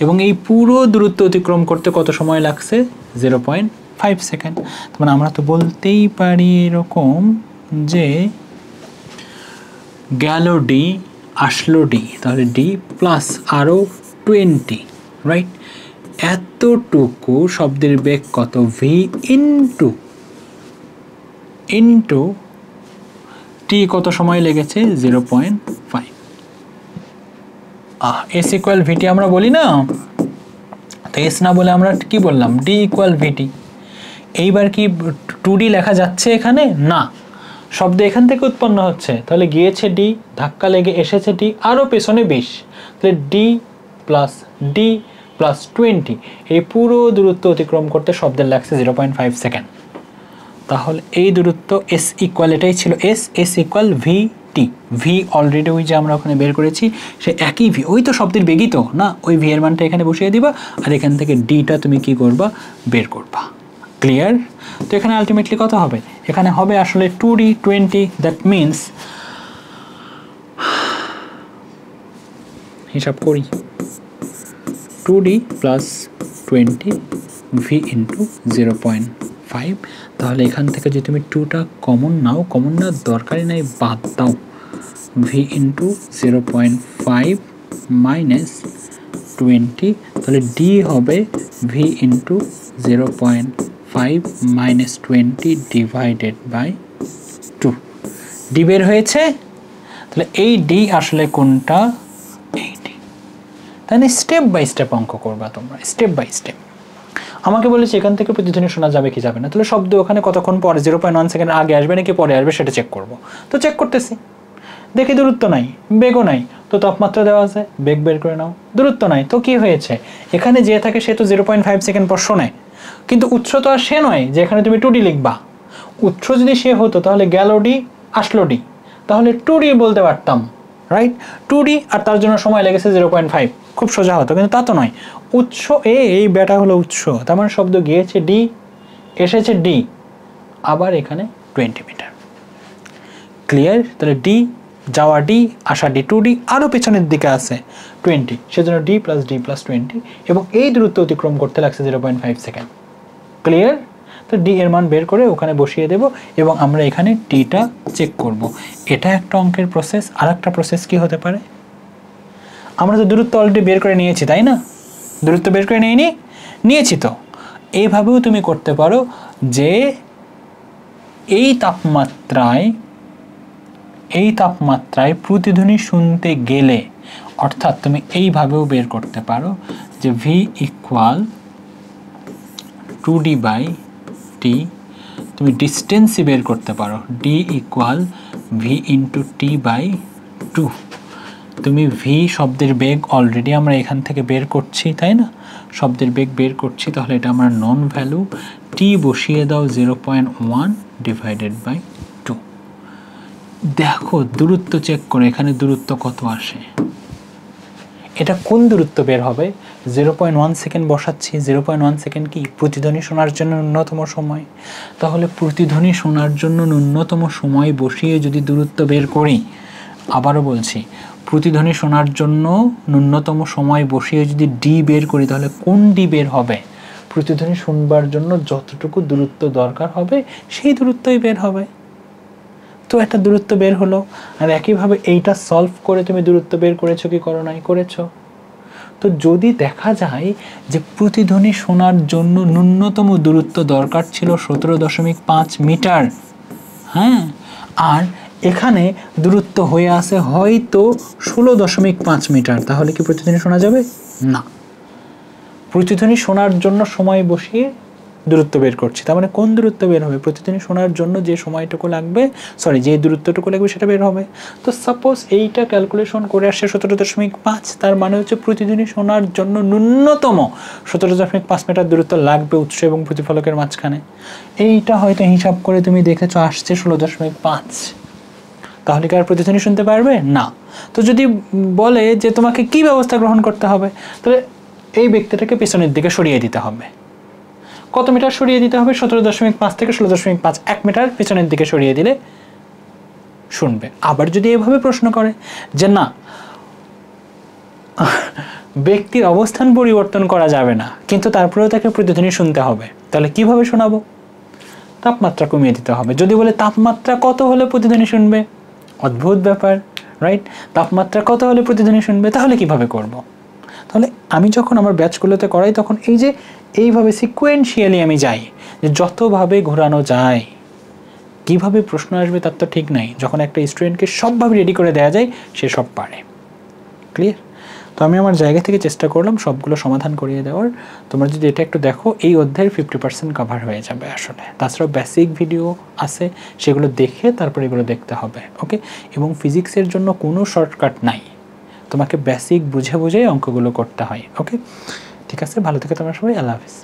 A: এবং এই পুরো দূরত্ব অতিক্রম করতে কত সময় লাগছে? 0.5 সেকেন্ড। মানে আমরা তো বলতেই পারি এরকম যে গেল ডি, আসলো ডি, তাহলে ডি প্লাস আরও 20। রাইট? এতটুকু শব্দের বেগ কত? ভি ইন্টু টি কত সময় লেগেছে? 0.5। এস ইকুয়াল ভিটি আমরা বলি না, তো এস না বলে আমরা কি বললাম? ডি ইকুয়াল ভিটি। এইবার কি 2D লেখা যাচ্ছে এখানে? না, শব্দ এখান থেকে উৎপন্ন হচ্ছে, তাহলে গিয়েছে ডি, ধাক্কা লেগে এসেছে ডি, আরও পেছনে 20, তাহলে ডি প্লাস 20, এই পুরো দূরত্ব অতিক্রম করতে শব্দের লাগছে 0.5 সেকেন্ড। তাহলে এই দূরত্ব এস ইকুয়াল, এটাই ছিল S equal V T V already ওই যে আমরা ওখানে বের করেছি সে একই ভি, ওই তো শব্দের বেগই তো না, ওই ভি এর মানটা এখানে বসিয়ে দিবা আর এখান থেকে ডিটা তুমি কি করবা, বের করবা। ক্লিয়ার? তো এখানে আলটিমেটলি কত হবে, এখানে হবে আসলে 2d 20, দ্যাট মিনস হিসাব করি 2d প্লাস 20 ভি ইন্টু 0.5, তাহলে এখান থেকে যদি তুমি 2টা কমন নাও, কমন না দরকারই নাই, বাদ দাও, ভি ইন্টু 0.5 মাইনাস 20, তাহলে ডি হবে V into 0.5 minus 20 divided by 2। D বের হয়েছে, তাহলে এই ডি আসলে কোনটা, এই ডি। তাহলে স্টেপ বাই স্টেপ অঙ্ক করবা তোমরা, স্টেপ বাই স্টেপ। আমাকে বলেছে এখান থেকে প্রতিধ্বনি শোনা যাবে কি যাবে না, তাহলে শব্দ ওখানে কতক্ষণ পরে 0.1 সেকেন্ড আগে আসবে নাকি পরে আসবে সেটা চেক করব। তো চেক করতেছি, দেখি দূরত্ব নাই, বেগও নাই, তো তাপমাত্রা দেওয়া আছে, বেগ বের করে নাও। দূরত্ব নাই, তো কি হয়েছে, এখানে যে থাকে সে তো 0.5 সেকেন্ড পর শোনে, কিন্তু উৎস তো আর সে নয় যে এখানে তুমি 2d লিখবা। উৎস যদি সে হতো তাহলে গেল ডি আসলো ডি, তাহলে 2d বলতে পারতাম, রাইট? 2d আর তার জন্য সময় লেগেছে 0.5, খুব সোজা হতো, কিন্তু তা তো নয়। উৎস এ, এই ব্যাটা হলো উৎস, তার মানে শব্দ গিয়েছে ডি, এসেছে ডি, আবার এখানে 20 মিটার। ক্লিয়ার? তাহলে ডি যাওয়া ডি, আসা ডি, 2d আরও পেছনের দিকে আছে 20, সেজন্য ডি প্লাস 20 এবং এই দূরত্ব অতিক্রম করতে লাগছে 0.5 সেকেন্ড। ক্লিয়ার? তো ডি এর মান বের করে ওখানে বসিয়ে দেব এবং আমরা এখানে টিটা চেক করব। এটা একটা অঙ্কের প্রসেস। আর একটা প্রসেস কি হতে পারে, আমরা তো দূরত্ব অলরেডি বের করে নিয়েছি, তাই না? দূরত্ব বের করে নিয়েছি তো এইভাবেও তুমি করতে পারো যে এই তাপমাত্রায় প্রতিধ্বনি শুনতে গেলে, অর্থাৎ তুমি এইভাবেও বের করতে পারো যে V equal 2d by T, তুমি ডিস্টেন্সই বের করতে পারো, D equal V into T by 2। তুমি ভি শব্দের বেগ অলরেডি আমরা এখান থেকে বের করছি, তাই না? শব্দের বেগ বের করছি, তাহলে এটা আমার নন ভ্যালু, টি বসিয়ে দাও 0.1 ডিভাইডেড বাই 2। দেখো দূরত্ব চেক করে এখানে দূরত্ব কত আসে, এটা কোন দূরত্ব বের হবে, 0.1 সেকেন্ড বসাচ্ছি। 0.1 সেকেন্ড কি প্রতিধ্বনি শোনার জন্য ন্যূনতম সময়, তাহলে প্রতিধ্বনি শোনার জন্য ন্যূনতম সময় বসিয়ে যদি দূরত্ব বের করি, আবারও বলছি প্রতিধ্বনি শোনার জন্য ন্যূনতম সময় বসিয়ে যদি ডি বের করি, তাহলে কোন ডি বের হবে, প্রতিধ্বনি শুনবার জন্য যতটুকু দূরত্ব দরকার হবে সেই দূরত্বই বের হবে। তো একটা দূরত্ব বের হলো, আর একইভাবে এইটা সলভ করে তুমি দূরত্ব বের করেছো কি করো নাই, করেছো। তো যদি দেখা যায় যে প্রতিধ্বনি শোনার জন্য ন্যূনতম দূরত্ব দরকার ছিল 17.5 মিটার, হ্যাঁ, আর এখানে দূরত্ব হয়ে আসে হয়তো 16.5 মিটার, তাহলে কি প্রতিধ্বনি শোনা যাবে না। প্রতিধ্বনি শোনার জন্য সময় বসিয়ে দূরত্ব বের করছি, তার মানে কোন দূরত্ব বের হবে, প্রতিধ্বনি শোনার জন্য যে সময়টুকু লাগবে, যে দূরত্বটুকু লাগবে সেটা বের হবে। তো সাপোজ এইটা ক্যালকুলেশন করে আসছে 17.5, তার মানে হচ্ছে প্রতিধ্বনি শোনার জন্য ন্যূনতম 17.5 মিটার দূরত্ব লাগবে উৎস এবং প্রতিফলকের মাঝখানে। এইটা হয়তো হিসাব করে তুমি দেখেছো আসছে 16.5, তাহলে কি আর প্রতিধ্বনি শুনতে পারবে না। তো যদি বলে যে তোমাকে কি ব্যবস্থা গ্রহণ করতে হবে, তাহলে এই ব্যক্তিটাকে পেছনের দিকে সরিয়ে দিতে হবে। কত মিটার সরিয়ে দিতে হবে, 17.5 থেকে 16.5, 1 মিটার পেছনের দিকে সরিয়ে দিলে শুনবে। আবার যদি এভাবে প্রশ্ন করে যে না, ব্যক্তির অবস্থান পরিবর্তন করা যাবে না কিন্তু তারপরেও তাকে প্রতিধ্বনি শুনতে হবে, তাহলে কিভাবে শোনাবো, তাপমাত্রা কমিয়ে দিতে হবে। যদি বলে তাপমাত্রা কত হলে প্রতিধ্বনি শুনবে, অদ্ভুত ব্যাপার, রাইট? তাপমাত্রা কত হলে প্রতিধ্বনি শুনবে, তাহলে কিভাবে করব? তাহলে আমি যখন আমার ব্যাচগুলোতে করাই তখন এই যে এইভাবে সিকোয়েন্সিয়ালি আমি যাই, যে যতভাবে ঘোরানো যায়, কিভাবে প্রশ্ন আসবে তার তো ঠিক নাই। যখন একটা স্টুডেন্টকে সবভাবে রেডি করে দেওয়া যায় সে সব পারে। ক্লিয়ার? তো আমি আমার জায়গা থেকে চেষ্টা করলাম সবগুলো সমাধান করিয়ে দেওয়ার। তোমরা যদি এটা একটু দেখো, এই অধ্যায়ের 50% কভার হয়ে যাবে আসলে। তাছাড়াও বেসিক ভিডিও আছে, সেগুলো দেখে তারপর এগুলো দেখতে হবে, ওকে? এবং ফিজিক্সের জন্য কোনো শর্টকাট নাই, তোমাকে বেসিক বুঝে বুঝেই অঙ্কগুলো করতে হয়, ওকে? ঠিক আছে, ভালো থেকে তোমরা সবাই, আল্লাহ হাফিজ।